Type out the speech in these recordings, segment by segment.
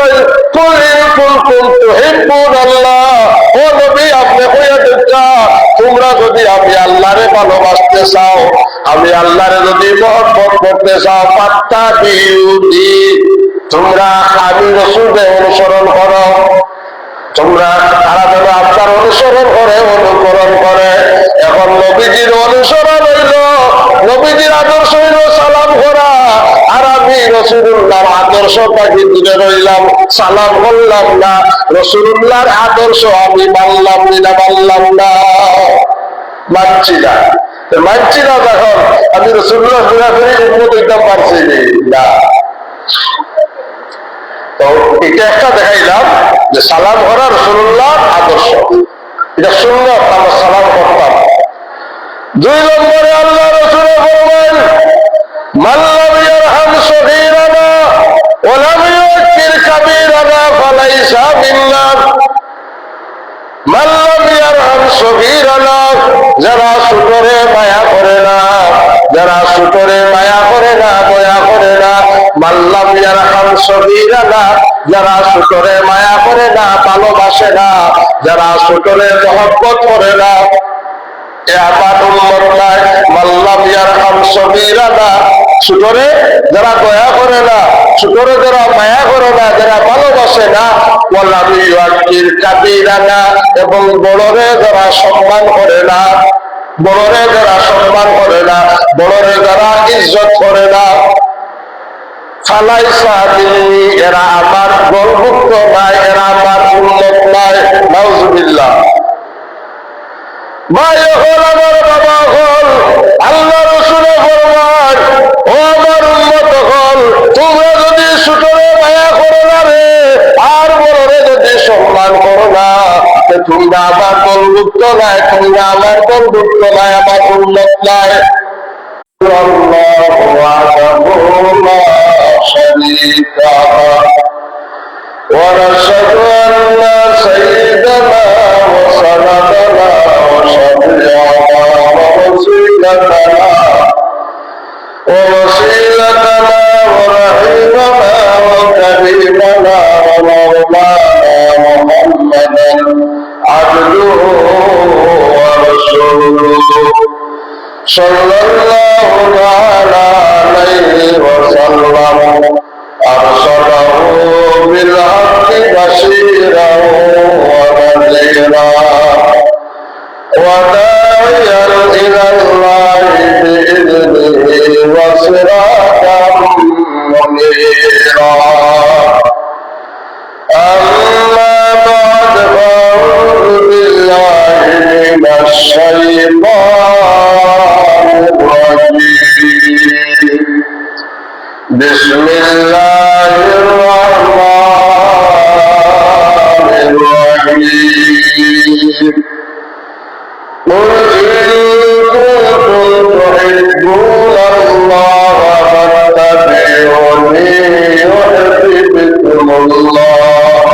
ফরমাইল কুল in কুনতুম তুহিব্বুনাল্লাহ, ও নবী আপনি কইয়া দেন তোমরা যদি আমি আল্লাহরে ভালোবাসতে চাও, আমি আল্লাহরে যদি মহব্বত করতে চাও, ফাত্তাবিউনি, তোমরা আমি রাসূলের অনুসরণ করো। তোমরা তারা যেন আপনার অনুসরণ করে, অনুকরণ করে। এখন নবীজির অনুসরণ হইল, নবীজির আদর্শ হইল সালাম করা, আর আমি রাসূলুল্লাহর আদর্শটাকে দূরে রইলাম, সালাম করলাম না। রাসূলুল্লাহর আদর্শ আমি মানলাম না, মানছি না। যখন আমি রাসূলুল্লাহ ঘোরাঘুরি উম্মত হইতে পারছি না। তো এটা একটা দেখাইলাম যে সালাম করা রাসূলুল্লাহর আদর্শ, এটা সুন্নাত, আমরা সালাম করতাম। 2 নম্বরে আল্লাহ রাসূল ফরমান মান লাম ইয়ারহাম সগীরানা ওয়া লাম ইউক্কির কাবীরানা ফালাইসা মিন্না। মান লাম ইয়ারহাম সগীরানা, যারা ছোটরে মায়া করে না, যারা ছোটরে মায়া করে না, দয়া করে না। মান লাম ইয়ারহাম সগীরানা, যারা ছোটরে মায়া করে না, ভালোবাসে না, যারা ছোটরে মহব্বত করে না, এ আমার উম্মত নাই। মান লাম ইয়ারহাম সগীরানা, ছোটরে যারা দয়া করে না, ছোটরে যারা মায়া করে না, যারা ভালোবাসে না। ওয়া লাম ইউক্কির কাবীরানা, এবং বড়রে যারা সম্মান করে না, বড়রে যারা সম্মান করে না, বড়রে যারা ইজ্জত করে না। ফালাইসা মিন্নি, এরা আমার দলভুক্ত নাই, এরা আমার উম্মত নাই। নাউজুবিল্লাহ। ভাই হল, আমার বাবা হল, আল্লাহ রাসূল ফরমান ও আমার উম্মত হল, তোমরা যদি ছোটরে মায়া করো না রে, আর বড়রে যদি সম্মান করো না, তোমরা আমার দলভুক্ত নাই, তোমরা আমার দলভুক্ত নাই, আমার উম্মত নাই। আল্লাহু আকবার, লা শারীকা লাহু, ওয়া নাশহাদু আন্না সাইয়্যিদানা ওয়া সালাতানা ওয়া শাফি'ানা ওয়া ওয়াসিলাতানা ওয়া রাহিমানা ওয়া কারীমানা ওয়া মাওলানা মুহাম্মাদান আবদুহু ওয়া রাসূলুহু সাল্লাল্লাহু তাআলা আলাইহি ওয়া সাল্লাম, আরসালাহু বিল হাক্কি বাশীরান ওয়া নাযীরা ওয়া দা'iয়ান ইলাল্লাহি বিইذনিহি ওয়া সিরাজাম মুনীরা। আম্মা বা'দ, ফাআউযু বিল্লাহি মিনাশ শাইতানির রাজীম। বিসমিল্লাহির রাহমানির রাহিম। قل إن كنتم تحبون الله فاتبعوني يحببكم الله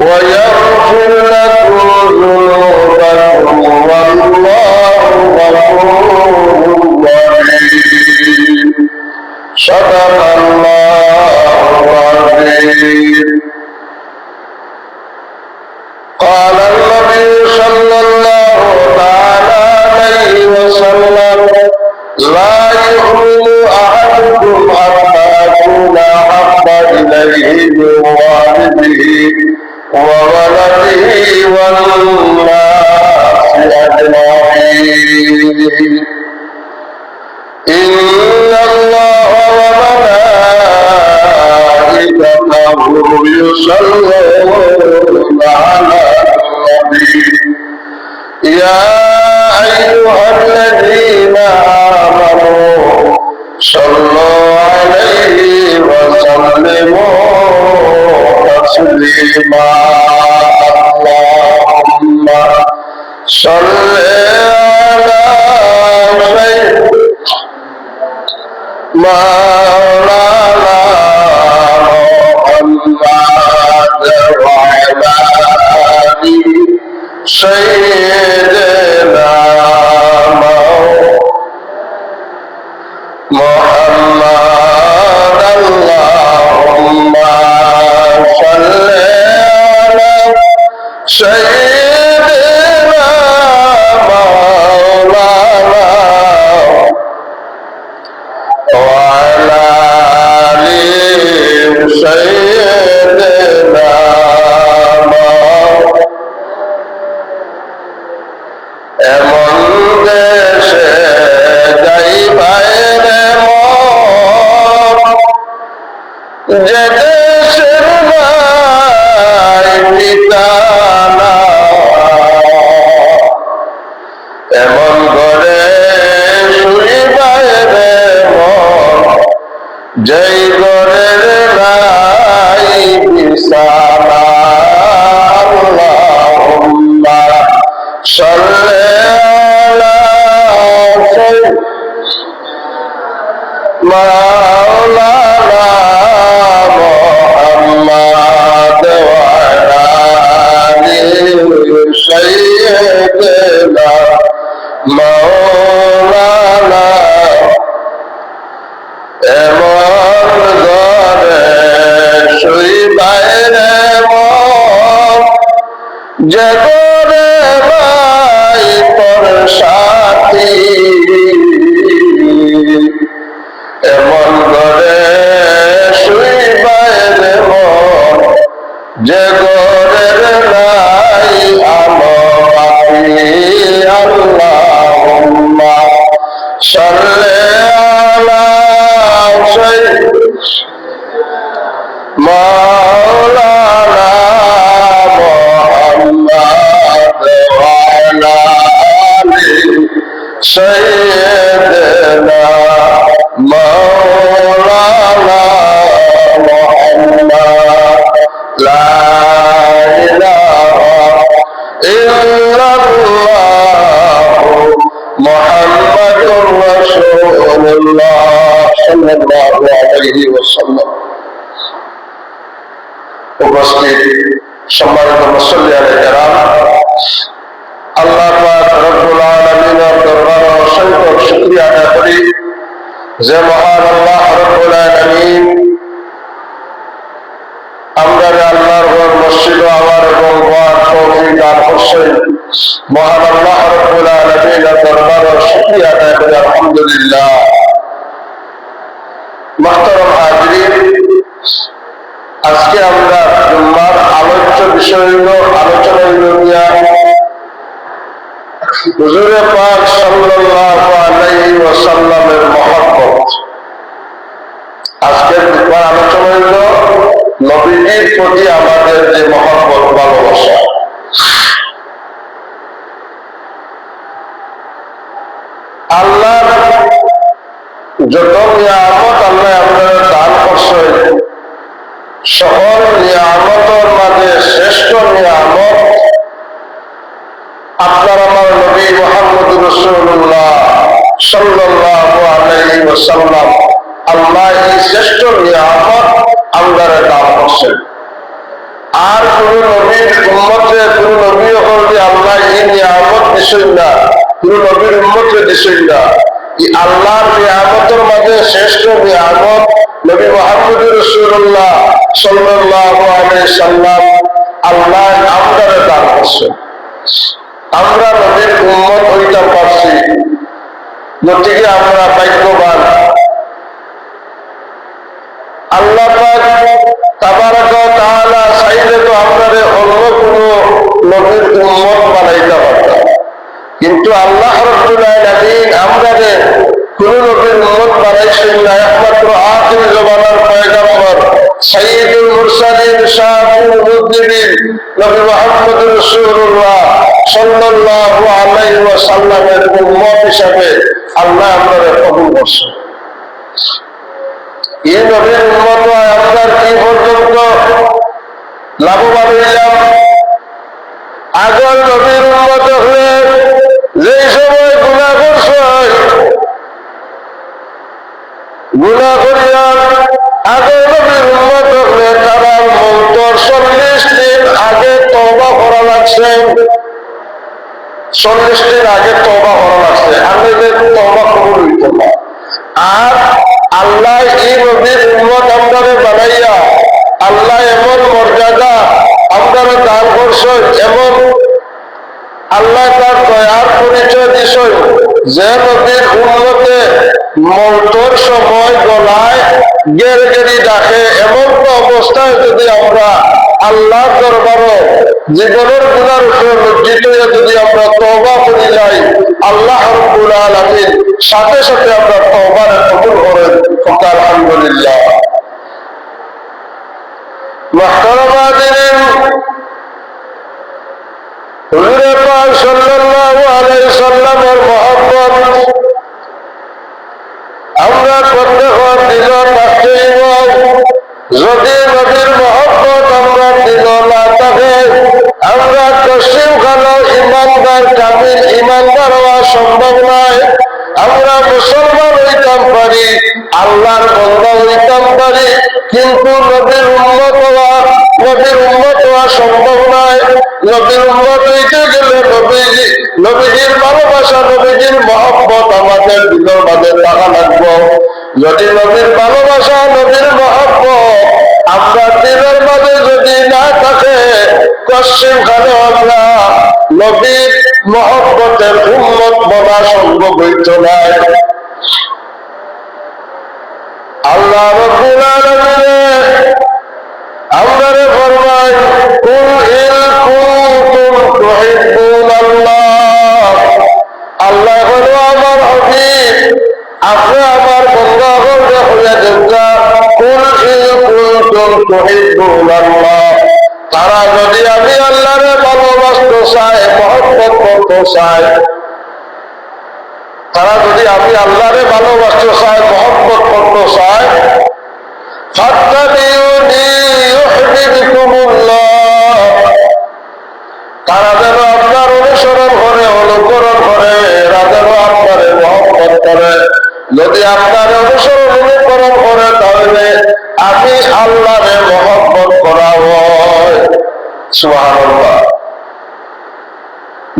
ويغفر لكم ذنوبكم والله غفور رحيم. صدق الله العظيم. قال النبي صلى الله تعالى عليه وسلم لا يؤمن أحدكم حتى أكون أحب إليه من والده وولده والناس أجمعين. إن الله وملائكته يصلون على النبي يا أيها الذين آمنوا صلوا عليه وسلموا تسليما. اللهم صل على مولانا محمد وعلى آل سيدنا محمد. اللهم سيدنا مولانا وعلى آل سيدنا এমন দেশে যাইবাই রে মন যে দেশের নাই ঠিকানা এমন ঘরে শুইবাই রে মন যেই ঘরের নাই বিছানা আল্লাহুম্মা সাল্লি আলা মাওলানা মুহাম্মদ ওয়া আলা আলি সাইয়্যিদিনা মাওলানা এমন ঘরে শুইবাই রে মন যে ঘরে নাই তোর সাথী এমন ঘরে শুইবাই রে মন যে ঘরের নাই আলো বাতি আল্লাহুম্মা সাল্লি আলা মাওলানা মুহাম্মদ ওয়া আলা আলি সাইয়্যিদিনা মাওলানা মুহাম্মদ লা ইলাহা ইল্লাল্লাহ মুহাম্মাদুর রাসূলুল্লাহ সাল্লাল্লাহু আলাইহি ওয়াসাল্লাম। উপস্থিত সম্মানিত মুসল্লিয়ানে কেরাম, আল্লাহ পাক রব্বুল আলামিনের দরবারে অসংখ্য শুকরিয়া আদায় করি যে মহান আল্লাহ রব্বুল আলামিন আমরা আল্লাহর ঘর মসজিদ আওয়ার এবং ওয়ার তৌফিক দান করছেন। মহান আল্লাহ রব্বুল আলামিনের দরবারে শুকরিয়া আদায় করি আলহামদুলিল্লাহ। মুহতারাম হাজিরিন, আজকে আমরা জুম্মার আলোচ্য বিষয় হলো আলোচনা নিয়া হুজুরে পাক সাল্লাল্লাহু আলাইহি ওয়াসাল্লামের মহব্বত। আজকের জুম্মার আলোচনা হলো নবীজির প্রতি আমাদের যে মহব্বত, ভালোবাসা। আল্লাহ যত নিয়ামত আল্লাহ আমাদের দান করছে, সকল নিয়ামতের মাঝে শ্রেষ্ঠ নিয়ামত আপনার আমার নবী মুহাম্মদুর রাসূলুল্লাহ সাল্লাল্লাহু আলাইহি ওয়াসাল্লাম আল্লাহ এই শ্রেষ্ঠ নিয়ামত আমাদের দান করছেন। আর কোন নবীর উম্মতে কোন নবী হলে আল্লাহ এই নিয়ামত দিছেন না, কোন নবীর উম্মতে দিছেন না। এই আল্লাহর নিয়ামতের মাঝে শ্রেষ্ঠ নিয়ামত নবী মুহাম্মদুর রাসূলুল্লাহ সাল্লাল্লাহু আলাইহি সাল্লাম আল্লাহ আমাদের দান করছেন। আমরা নবীর উম্মত হইতে পারছি, গতিকে আমরা ভাগ্যবান। আল্লাহ পাক তাবারাক ওয়া তাআলা চাইলে তো আমাদের অন্য কোনো নবীর উম্মত বানাইতে পারতাম, কিন্তু আল্লাহ রাব্বুল আলামিন আমাদের কোন নবীর উম্মত বানাইছেন না। একমাত্র আখির জামানার পয়গম্বর সাইয়্যিদুল মুরসালিন শাফিউল মুযনিবিন নবী মুহাম্মদুর রাসূলুল্লাহ সাল্লাল্লাহু আলাইহি ওয়াসাল্লামের উম্মত হিসাবে আল্লাহ আমাদের কবুল করছেন। এই নবীর উম্মত আমরা কি পর্যন্ত লাভবান হইলাম? আগের নবীর উম্মত হলে যে সময় গুনাহ করছে, গুনাহ করিয়া আগের নবীর উম্মত হলে তারা মৌতের 40 দিন আগে তওবা করা লাগছে। 40 দিন আগে তওবা করা লাগছে, আমাদের তওবা কবুল হইত না। আর আল্লাহ এই নবীর উম্মত আমাদের বানাইয়া আল্লাহ এমন মর্যাদা আমাদের দান করছেন এমন আল্লাহ তার দয়ার পরিচয় দিছেন যে নবীর উম্মতে মৌতের সময় গলায় গের গেরি ডাকে। এমন অবস্থায় যদি আমরা আল্লাহর দরবারে জীবনের গুনার উপর লজ্জিত হয়ে যদি আমরা তওবা করি যাই, আল্লাহ রাব্বুল আলামিন সাথে সাথে আমরা তওবার কবুল করেন। আলহামদুলিল্লাহ। মুহতারামা দিন, হুজুর পাক সাল্লাল্লাহু আলাইহি সাল্লামের মহব্বত আমরা প্রত্যেক দিল থাকতে যদি নবীর মহব্বত আমরা দিল না থাকে, আমরা পশ্চিম কালো ইমানদার কামিল ইমানদার হওয়া সম্ভব নয়। আমরা মুসলমান হইতাম পারি, আল্লাহর বান্দা হইতাম পারি, কিন্তু নবীর উম্মত হওয়া সম্ভব নয়। নবীর উম্মত হইতে গেলে নবীজির ভালোবাসা, নবীজির মহব্বত আমাদের দিলের মাঝে থাকা লাগবে। যদি নবীর ভালোবাসা, নবীর মহব্বত আমরা দিলের মাঝে যদি না থাকে, পশ্চিম কালে আমরা নবীর মহব্বতের উম্মত বলা সম্ভব হইত না। আল্লাহ রাব্বুল আলামিন আমরারে ফরমায়, কুল ইন কুনতুম তুহিব্বুনাল্লাহ। আল্লাহ হলো আমার হাবিব, আপনি আমার বান্দা হয়ে হইয়া যান। কুল ইন কুনতুম তুহিব্বুনাল্লাহ। তারা যদি আমি আল্লাহরে ভালোবাসতে চায়, মহব্বত করতে চায়, তারা যদি আমি আল্লাহরে ভালোবাসতে চায়, মহব্বত করতে চায়, ফাত্তাবিউনি ইউহিব্বুকুমুল্লাহ। তারা যেন আপনার অনুসরণ করে, অনুকরণ করে, এরা যেন আপনার মহব্বত করে। যদি আপনার অনুসরণ অনুকরণ করে, তাহলে আমি আল্লাহরে মহব্বত করা হয়। সুবহানাল্লাহ।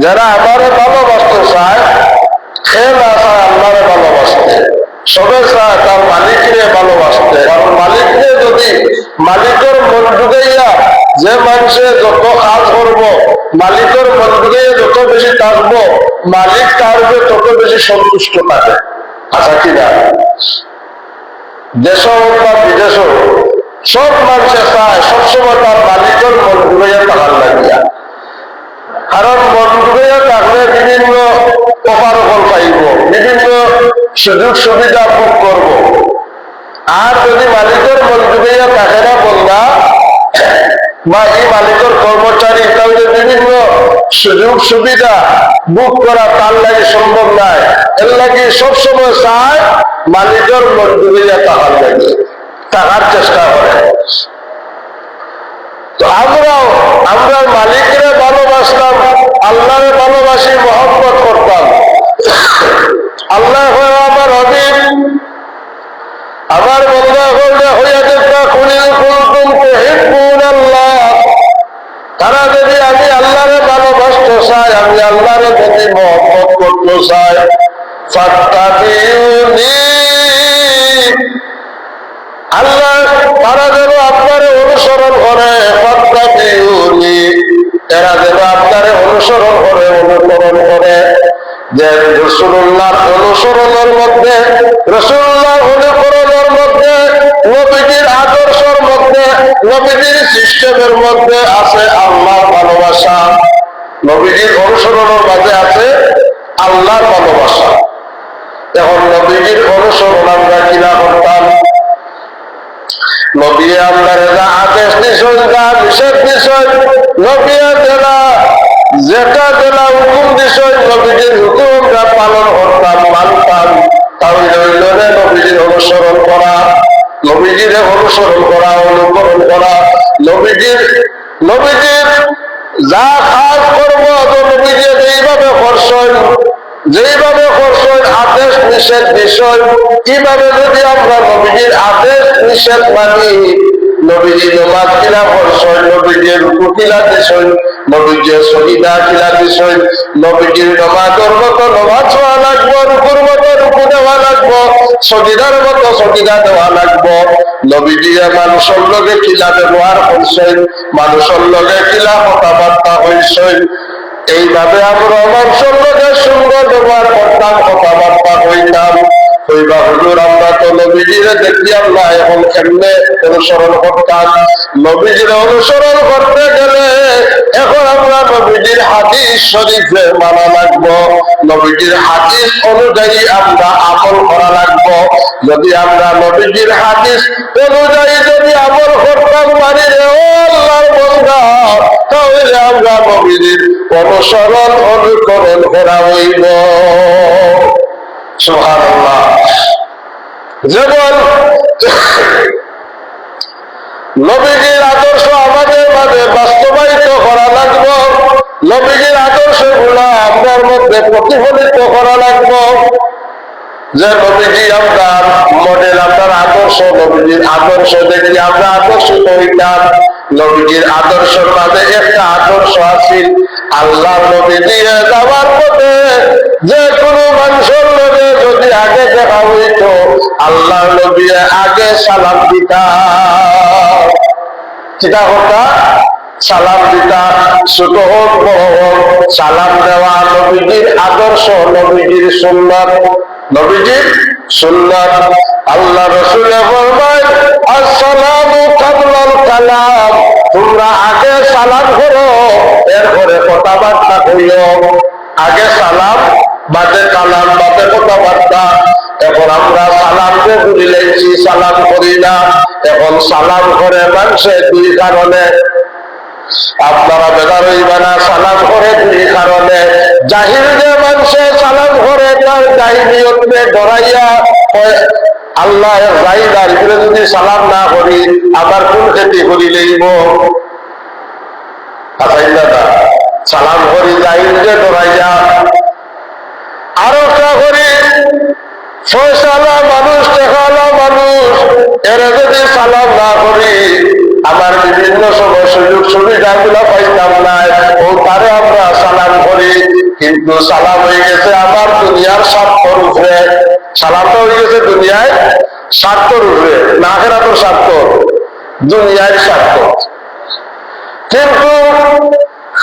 যারা আমারে ভালোবাসতে চায়, খেয়ে না চায় আল্লাহরে ভালোবাসতে, সবে চায় তার মালিকরে ভালোবাসতে। কারণ মালিকরে যদি মালিকের মন ঢুকাইয়া যে মানুষে যত কাজ করবো, মালিকের মন ঢুকাইয়া যত বেশি থাকবো, মালিক তার তত বেশি সন্তুষ্ট থাকে। আচ্ছা কিনা? দেশ হোক বা বিদেশ হোক, সব মানুষে চায় সবসময় তার মালিকের মন ঢুকাইয়া থাকার লাগিয়া। কারণ মন ঢুকাইয়া থাকলে বিভিন্ন অপারফল পাইব, বিভিন্ন সুযোগ সুবিধা ভোগ করব। আর যদি মালিকের মন ঢুকাইয়া থাকে না বন্ধা বা এই মালিকের কর্মচারী, তাহলে বিভিন্ন সুযোগ সুবিধা ভোগ করা তার লাগে সম্ভব নয়। এর লাগে সবসময় চায় মালিকের মন ঢুকাইয়া থাকার লাগে, থাকার চেষ্টা করে। তো আমরা মালিকরে ভালোবাসতাম, আল্লাহরে ভালোবাসি, মহব্বত করতাম। আল্লাহ হয় আমার হাবিব, আমার বান্দা হইয়া যেটা কুলিল কুনতুম তুহিব্বুনাল্লাহ। তারা যদি আমি আল্লাহরে ভালোবাসতে চাই, আমি আল্লাহরে যদি মহব্বত করতে চাই, ফাত্তাবিউনি। আল্লাহ তারা যেন আপনারে অনুসরণ করে, ফাত্তাবিউনি, এরা যেন আপনারে অনুসরণ করে, অনুকরণ করে। যে রাসূলুল্লাহর অনুসরণের মধ্যে, রাসূলুল্লাহর অনুকরণের মধ্যে, নবীজির আদর্শের মধ্যে, নবীজির সিস্টেমের মধ্যে আছে আল্লাহর ভালোবাসা। নবীজির অনুসরণের মাঝে আছে আল্লাহর ভালোবাসা। এখন নবীজির অনুসরণ আমরা কিনা করতাম? নবী আমরা যা আদেশ দিছেন, যা নিষেধ দিছেন, নবী যেটা দেলা হুকুম দিছেন, নবীজির হুকুম আমরা পালন করতাম, মানতাম। তাহলে হইল নবীজির অনুসরণ করা, নবীজির অনুসরণ করা, অনুকরণ করা। নবীজির যা কাজ করবো, নবীজি যেইভাবে করছেন, যেইভাবে করছেন আদেশ নিষেধ বিষয়, কিভাবে যদি আমরা নবীজির আদেশ নিষেধ মানি, নবীজি নামাজ কিলা পড়ছেন, নবীজি রুকু কিলা দিছেন, নবীজি সজদা কিলা দিছেন, নবীজির নামাজের মতো নামাজ হওয়া লাগবো, রুকুর মতো রুকু দেওয়া লাগবো, সজদার মতো সজদা দেওয়া লাগবো। নবীজি মানুষের লগে কিলা ব্যবহার করছেন, মানুষের লগে কিলা কথাবার্তা হইছেন, এইভাবে আমরা মানুষের লগে সুন্দর ব্যবহার করতাম, কথাবার্তা হইতাম। হইবা হুজুর আমরা তো নবীজিরে দেখি আমরা এখন কেমনে অনুসরণ করতাম। নবীজির অনুসরণ করতে গেলে এখন আমরা নবীজির হাদিস শরীফে মানা লাগবো, নবীজির হাদিস অনুযায়ী আমরা আমল করা লাগবো। যদি আমরা নবীজির হাদিস অনুযায়ী যদি আমল করতাম পারি রে ও আল্লাহর বান্দা, তাহলে আমরা নবীজির অনুসরণ অনুকরণ করা হইব। সুবহানাল্লাহ। যেমন নবীজির আদর্শ আমাদের মাঝে বাস্তবায়িত করা লাগবে, নবীজির আদর্শ গুলা আপনার মধ্যে প্রতিফলিত করা লাগবে। যে নবীজি আপনার মডেল, আপনার আদর্শ, নবীজির আদর্শ দেখি আমরা আদর্শিত হইতাম। নবীজির আদর্শের মাঝে একটা আদর্শ আছে, আল্লাহ নবী দিয়ে যাওয়ার পথে যে কোনো মানুষের লগে যদি আগে দেখা হইত, আল্লাহ নবী আগে সালাম দিতা। চিন্তা করতা, সালাম দিতা, ছোট হোক বড় হোক, সালাম দেওয়া নবীজির আদর্শ, নবীজির সুন্নাত, নবীজির সুন্নাত। আল্লাহ রাসূল ফরমায় আসসালামু কাবলাল কালাম, তোমরা আগে সালাম করো এরপরে কথাবার্তা কইও। আগে সালাম বাদে কালাম বাদে কথাবার্তা। এখন আমরা সালাম যে ভুলে লেছি, সালাম করি না। এখন সালাম করে মানুষে দুই কারণে, আপনারা বেদার হইবে না, সালাম করে দুই কারণে। জাহির যে মানুষে সালাম করে তার জাহিরিয়তকে ডরাইয়া আল্লাহ জাহিদার যদি সালাম না করি আবার কোন ক্ষতি করি লইব। সালাম করি জাহির যে ডরাইয়া। আরো একটা করি ফয়সালা মানুষ, টেকালা মানুষ, এরা যদি সালাম না করি আমার বিভিন্ন সময় সুযোগ সুবিধা গুলা পাইতাম না, ও তারে আমরা সালাম করি। কিন্তু সালাম হয়ে গেছে আমার দুনিয়ার স্বার্থর উপরে, সালামটা হয়ে গেছে দুনিয়ায় স্বার্থর উপরে, না আখিরাতের স্বার্থ, দুনিয়ার স্বার্থ। কিন্তু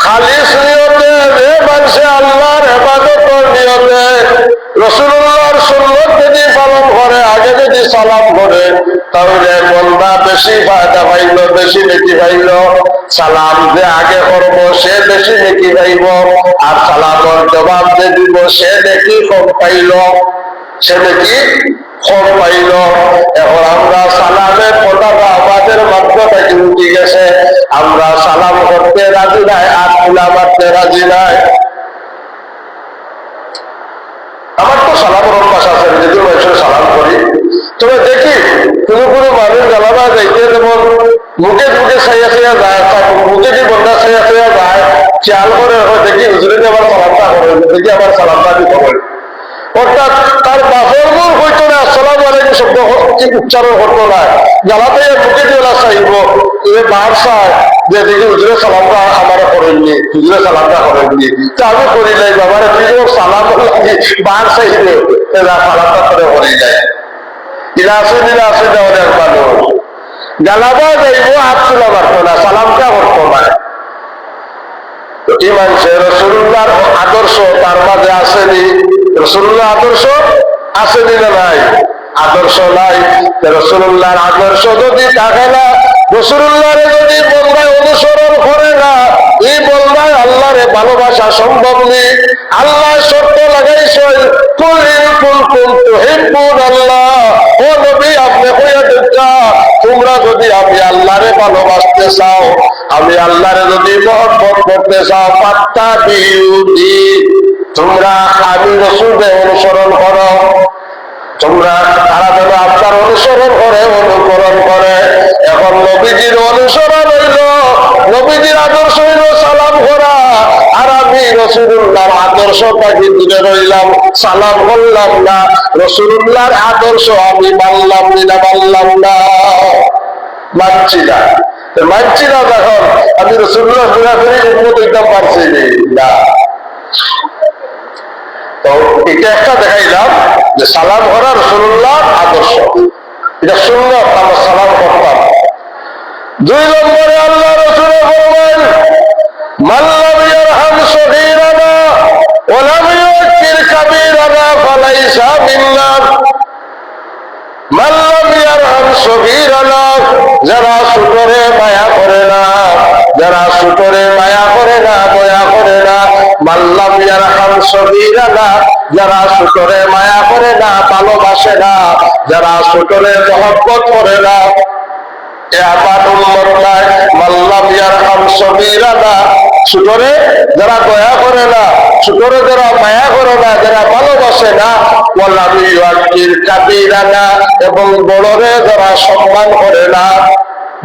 খালিস নিয়তে যে মানুষে আল্লাহর হেফাজতের নিয়তে রাসূলুল্লাহর সুন্নাত যদি পালন করে, আগে যদি সালাম করে, তাহলে বান্দা বেশি ফায়দা পাইল, বেশি নেকি পাইল। সালাম যে আগে করবো সে বেশি নেকি পাইব, আর সালামের জবাব যে দিব সে নেকি কম পাইল, সে নেকি কম পাইল। এখন আমরা সালামের কথাটা আমাদের মাত্র থেকে উঠে গেছে, আমরা সালাম করতে রাজি নাই, আর তুলা মারতে রাজি নাই। আমার তো সালামের অভ্যাস আছে, যদি মানুষের সালাম করি, তবে দেখি কোনো কোনো মানুষ জ্বালাবা যাইতে যেমন মুখে মুখে ছাইয়া ছাইয়া যায়, মুখে কি বন্ধা ছাইয়া ছাইয়া যায়, খেয়াল করে দেখি হুজুরে আবার সালামটা করে, দেখি আবার সালামটা দিতে হয়। অর্থাৎ তার বাপের মুখ হইতো না আসসালামু আলাইকুম শব্দ উচ্চারণ করতো না, জ্বালাতে মুখে দিয়ে চাইব বার চায় যে দেখি হুজুরে সালামটা আমার করেননি, হুজুরে সালামটা করেননি, তা আমি করি নাই বাবার তুই সালাম বার চাইবে সালামটা করে করি যায়। ইলা আছে অনেক মানুষ জ্বালাবা যাইব, হাত তুলা মারতো না, সালামটা করতো না। এই মানুষের রাসূলুল্লাহর আদর্শ তার মাঝে আসেনি, রাসূলুল্লাহর আদর্শ আসেনি না নাই? আদর্শ নাই। রাসূলুল্লাহর আদর্শ যদি থাকে না, রাসূলুল্লাহরে যদি বান্দায় অনুসরণ করে না, এই বান্দায় আল্লাহরে ভালোবাসা সম্ভব নেই। আল্লাহ শর্ত লাগাইছেন কুল ইন কুনতুম তুহিব্বুনাল্লাহ, ও নবী আপনি কইয়া দেখা তোমরা যদি আমি আল্লাহরে ভালোবাসতে চাও, আমি আল্লাহরে যদি মহব্বত করতে চাও, ফাত্তাবিউনি, তোমরা আমি রাসূলের অনুসরণ করো। তোমরা তারা যেন আপনার অনুসরণ করে, অনুকরণ করে। এখন নবীজির অনুসরণ হইল, নবীজির আদর্শ হইল সালাম করা, আর আমি রাসূলুল্লাহর আদর্শটাকে দূরে রইলাম, সালাম করলাম না, রাসূলুল্লাহর আদর্শ আমি মানলাম না। মানছি না। মানছি না তখন আমি রাসূলুল্লাহ ঘোরাঘুরি উম্মত হইতাম পারছি না। তো এটা একটা দেখাইলাম যে সালাম করা রাসূলুল্লাহর আদর্শ, এটা সুন্নাত, আমরা সালাম করতাম। 2 নম্বরে আল্লাহ রাসূল বলেন মান লাম ইয়ারহাম সগীরানা ওয়া লাম ইউকির কাবীরানা ফালাইসা মিন্না। মান লাম ইয়ারহাম সগীরানা, যারা ছোটরে মায়া করে না, যারা ছোটরে মায়া করে না, দয়া করে না। মান লাম ইয়ারহাম সগীরানা, যারা ছোটরে মায়া করে না, ভালোবাসে না, যারা ছোটরে মহব্বত করে না, এ আমার উম্মত নাই। মান লাম ইয়ারহাম সগীরানা, ছোটরে যারা দয়া করে না, ছোটরে যারা মায়া করে না, যারা ভালোবাসে না। ওয়া লাম ইউকির কাবীরানা, এবং বড়রে যারা সম্মান করে না,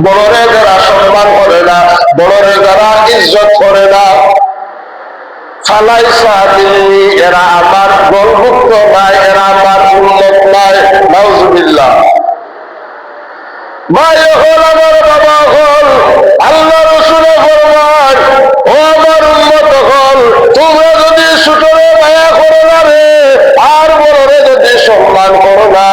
বড়রে যারা সম্মান করে না, বড়রে যারা ইজ্জত করে না। ফালাইসা মিন্নি, এরা আমার দলভুক্ত নাই, এরা আমার উম্মত নাই। নাউজুবিল্লাহ। ভাই হল, আমার বাবা হল, আল্লাহ রাসূল ফরমান ও আমার উম্মত হল, তোমরা যদি ছোটরে মায়া করো না রে, আর বড়রে যদি সম্মান করো না,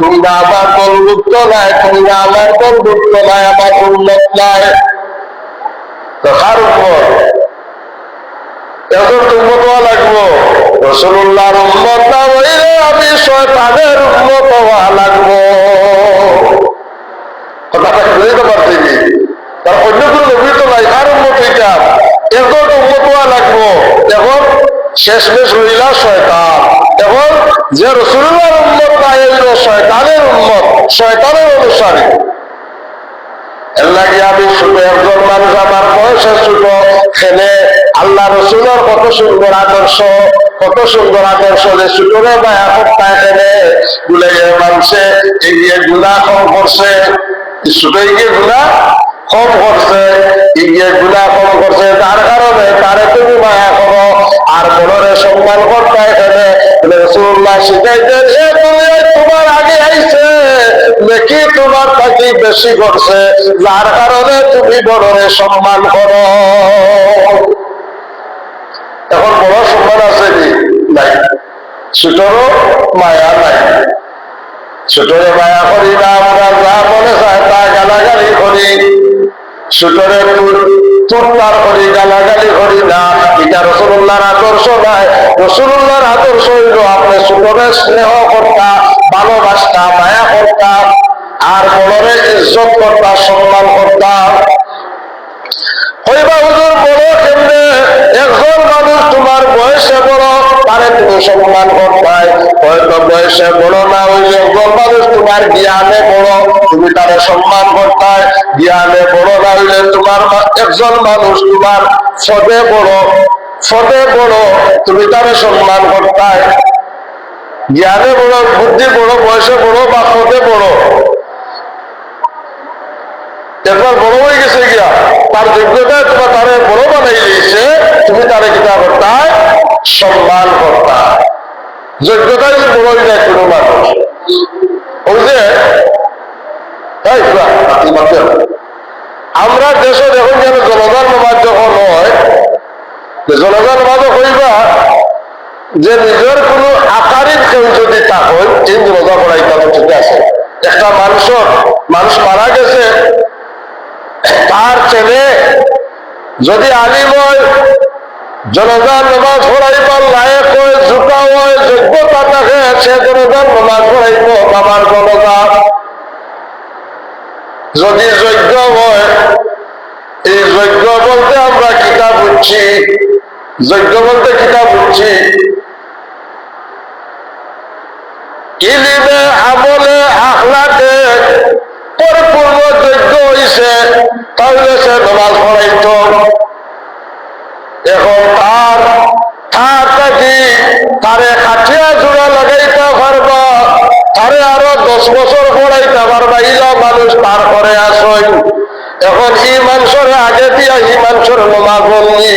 তোমরা আমার দলভুক্ত নাই, তোমরা আমার দলভুক্ত নাই, আমার উম্মত নাই। তো কার উম্মত? এখন উম্মত হওয়া লাগবো রাসূলুল্লাহর উম্মত না হইলে আমি শয়তানের উম্মত হওয়া লাগবো। কথাটা বুঝতে পারছি কি? তার অন্য কোনো নবী তো নাই, কার উম্মত হইতা? এখন উম্মত হওয়া লাগবো। এখন শেষমেশ হইলা শয়তান। এখন যে রাসূলুল্লাহর উম্মত না হইল শয়তানের উম্মত, শয়তানের অনুসারী। এর লাগে আমি ছোট একজন মানুষ, আমার বয়সে ছোট, খেলে আল্লাহ রাসূলের কত সুন্দর আদর্শ, কত সুন্দর আদর্শ, যে ছোটরে মায়া করতে খেলে ভুলে গিয়ে মানুষে এগিয়ে গুনাহ কম করছে, ছোট এগিয়ে গুনাহ কম করছে, এগিয়ে গুনাহ কম করছে, তার কারণে তারে তুমি মায়া করো, আর বড়রে সম্মান করতে খেলে। রাসূলুল্লাহ শিখাইতেন এ দুনিয়ায় তোমার আগে আইছে, নাকি তোমার থাকি বেশি করছে, যার কারণে তুমি বড়রে সম্মান করো। এখন বড় সম্মান আছে কি? নাই। ছোটরও মায়া নাই। ছোটরে মায়া করি না, আমরা যা মনে চায় তা গালাগালি করি, ছোটরে তুলতার করি, গালাগালি করি না। এটা রাসূলুল্লাহর আদর্শ নাই। রাসূলুল্লাহর আদর্শ হইল আপনি ছোটরে স্নেহ করতা, ভালোবাসতা, মায়া করতা, আর বড়রে ইজ্জত করতা, সম্মান করতা। হইবা হুজুর বড় কেমনে? একজন মানুষ তোমার বয়সে বড়, তারে তুমি সম্মান করতাই। হয়তো বয়সে বড় না হইলে একজন মানুষ তোমার জ্ঞানে বড়, তুমি তারে সম্মান করতাই। জ্ঞানে বড় না হইলে তোমার একজন মানুষ তোমার পদে বড়, পদে বড়, তুমি তারে সম্মান করতাই। জ্ঞানে বড়, বুদ্ধি বড়, বয়সে বড় বা পদে বড়, একবার বড় হয়ে গেছে গিয়া, তার যোগ্যতায় তোমার তারে বড় বানাই দিয়েছে, তুমি তারে কিতা করতা? সম্মান করতা। যোগ্যতায় যে বড় হয়ে যায় কোনো মানুষ, ওই যে আমরা দেশে দেখুন যেন জনগণ নামাজ যখন হয়, জনগণ নামাজও কইবা যে নিজের কোনো আকারিক কেউ যদি তা হয়, এই রোজা পড়াইতা তো ঠিক আছে। একটা মানুষ মারা গেছে, তার ছেলে যদি আলিম হয়, জনগণ নামাজ পড়াইবার লায়ক হয়, ঝুঁকা হয়, যোগ্যতা থাকে, সে জনগণ নামাজ পড়াইব বাবার জনগণ। যদি যোগ্য হয়, এই যোগ্য বলতে আমরা কিতাব বুঝছি, যোগ্য বলতে কিতাব বুঝছি ইলিমে, আমলে, আখলাকে পরিপূর্ণ যোগ্য হইছে, তাহলে সে নামাজ পড়াইত। এখন তারে খাটিয়া জোড়া লাগাইতে পারবা, তারে আরো 10 বছর পড়াইতে পারবা, ইলা মানুষ তার করে আসই। এখন ই মানুষের আগে দিয়া ই মানুষের নামাজ বললি,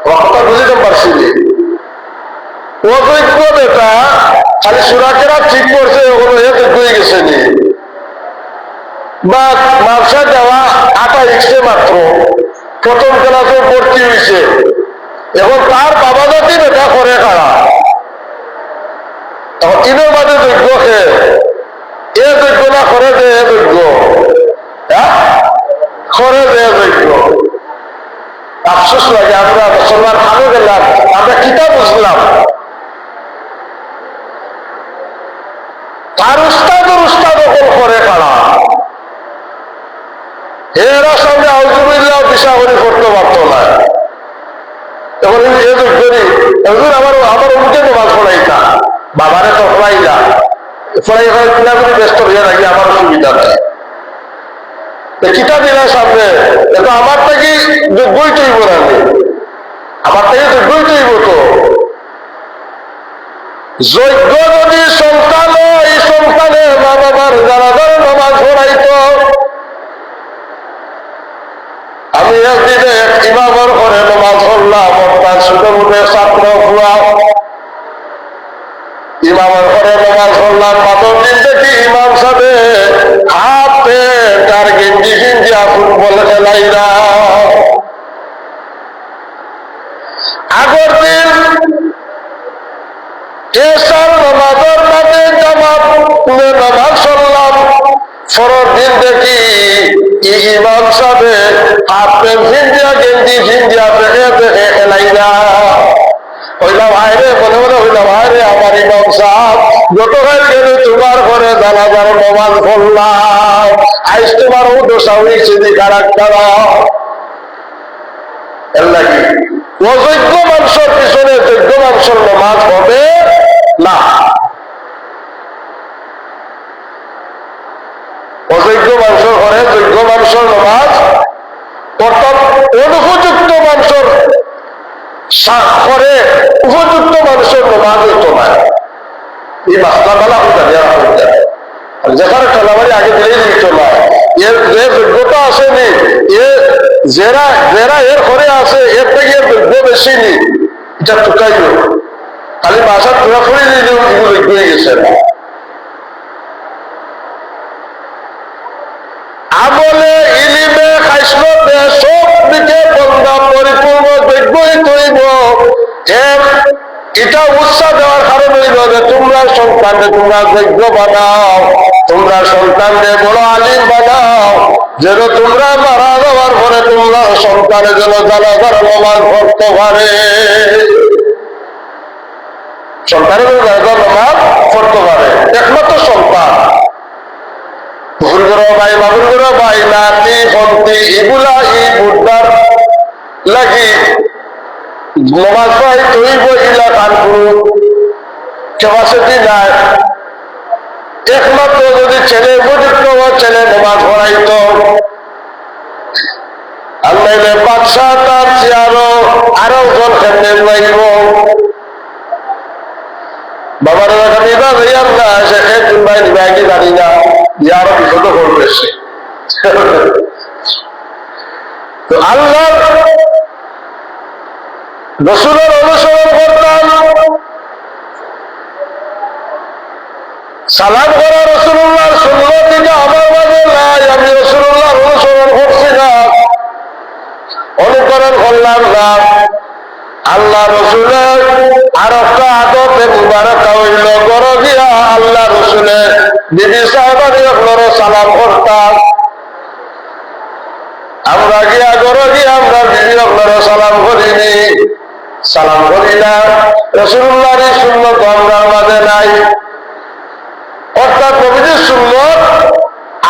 কথা বুঝতে পারছি। অযোগ্য বেটা খালি সুরাকেরা ঠিক করছে, ওগুলো এ যোগ্য হয়ে গেছে নি। বা মাদ্রাসা যাওয়া 28 মাত্র প্রথম ক্লাসে ভর্তি হয়েছে, এখন তার বাবা জাতি বেটা করে খাড়া, এখন ইনের মাঝে যোগ্য খে এ যোগ্য না করে যে এ যোগ্য, করে যে যোগ্য। আফসোস লাগে আমরা মুসলমান খানে গেলাম, আমরা কিতাব বুঝলাম তার উস্তাদের উস্তাদ ওপর করে খাড়া, এরা সামনে আউযুবিল্লাহ দিশা করে করতে পারতো না। এখন এ করি আমার অমুকে নামাজ পড়াইতা, বাবারে তো পড়াইলা পড়াই কিনা ব্যস্ত হয়ে রাখি, আমার সুবিধা নেই কিতা দিলা সামনে, এটা আমার থেকে যোগ্যই তৈব না, আমার থেকে যোগ্যই তৈব। তো যোগ্য যদি সন্তান, এই সন্তানের মা বাবার যারা যারা নামাজ পড়াইত, আমি একদিনে এক ইমামের ঘরে নামাজ পড়লাম, তার ছোট মোটে ছাত্র ফুয়া ইমামের ঘরে নামাজ পড়লাম, মাত্র দিন দেখি ইমাম সাহেব হাতে তার গেঞ্জি ফিঞ্জিয়া ফুটবল খেলাইরা। আগের দিন এসার নামাজের মাঝে জামাত নামাজ পড়লাম, পরের দিন দেখি ইমাম সাহেব হাত প্যান্ট ফিঞ্জিয়া গেঞ্জি ফিঞ্জিয়া দেখে দেখে খেলাইরা। হইলাম হায়রে, মনে মনে হইলাম হায়রে আমার ইমাম সাহেব, গতকাল গেলে তোমার ঘরে জানাজার নামাজ পড়লাম, আজ তোমার দোষা হয়েছে দেখা রাখতে। এর লাগি অযোগ্য মানুষের পিছনে যোগ্য মানুষের নামাজ হবে না। অযোগ্য মানুষের ঘরে যোগ্য মানুষের নামাজ, অর্থাৎ অনুপযুক্ত মানুষের ঘরে উপযুক্ত মানুষের নামাজ হইতো না। এই মাসলা বেলা হইতা দেওয়া হইতা যেখানে ঠেলাবাড়ি আগে দিলেই দিত না, এর যে যোগ্যতা আসেনি, যারা যারা এর ঘরে আছে এর থেকে এর যোগ্য বেশি নি, এটা টুকাইল খালি বাসা পুরা করে দিলেও এগুলো যোগ্য হয়ে গেছে না। আমলে ইলিমে খাইসলতে সব দিকে বন্ধা পরিপূর্ণ যোগ্যই তৈব। এটা উৎসাহ দেওয়ার কারণ হইল যে তোমরা সন্তানকে তোমরা যোগ্য বানাও, তোমরা সন্তানকে বড় আলিম বানাও, যেন তোমরা মারা যাওয়ার পরে তোমরা সন্তানের যেন জানাজার নামাজ পড়তে পারে, সন্তানের জানাজার নামাজ পড়তে পারে। একমাত্র সন্তান ভুলগুলো ভাই বাবুলগুলো ভাই নাতি ফন্তি এগুলা এই বুধবার লাগি নমাজ ভাই তৈব ইলা কানপুর ক্যাপাসিটি নাই। একমাত্র যদি ছেলে উপযুক্ত ছেলে নমাজ পড়াইত, আর নাইলে বাদশাহ তার আরো জন কেমনে যাইব। বাবার নিবা যাইয়ার না সে খেয়ে ভাই নিবা কি জানি না, আরো বিপদ করবে সে। তো আল্লাহ রসুলের অনুসরণ করতাম, সালাম করা রসুল্লাহ সুন্নাত দিকে আমার মাঝে নাই, আমি রসুল্লাহর অনুসরণ করছি না, অনুকরণ করলাম না। আল্লাহ রসুলের আর একটা আদতে মুবারকা হইল গড় গিয়া আল্লাহ রসুলের বিবি সাহেবানি আপনারও সালাম করতাম, আমরা গিয়া গড় গিয়া আমরা বিবি আপনারও সালাম করিনি, সালাম করি না। রসুল্লাহর সুন্নত আমরা মাঝে নাই, অর্থাৎ নবীজির সুন্নত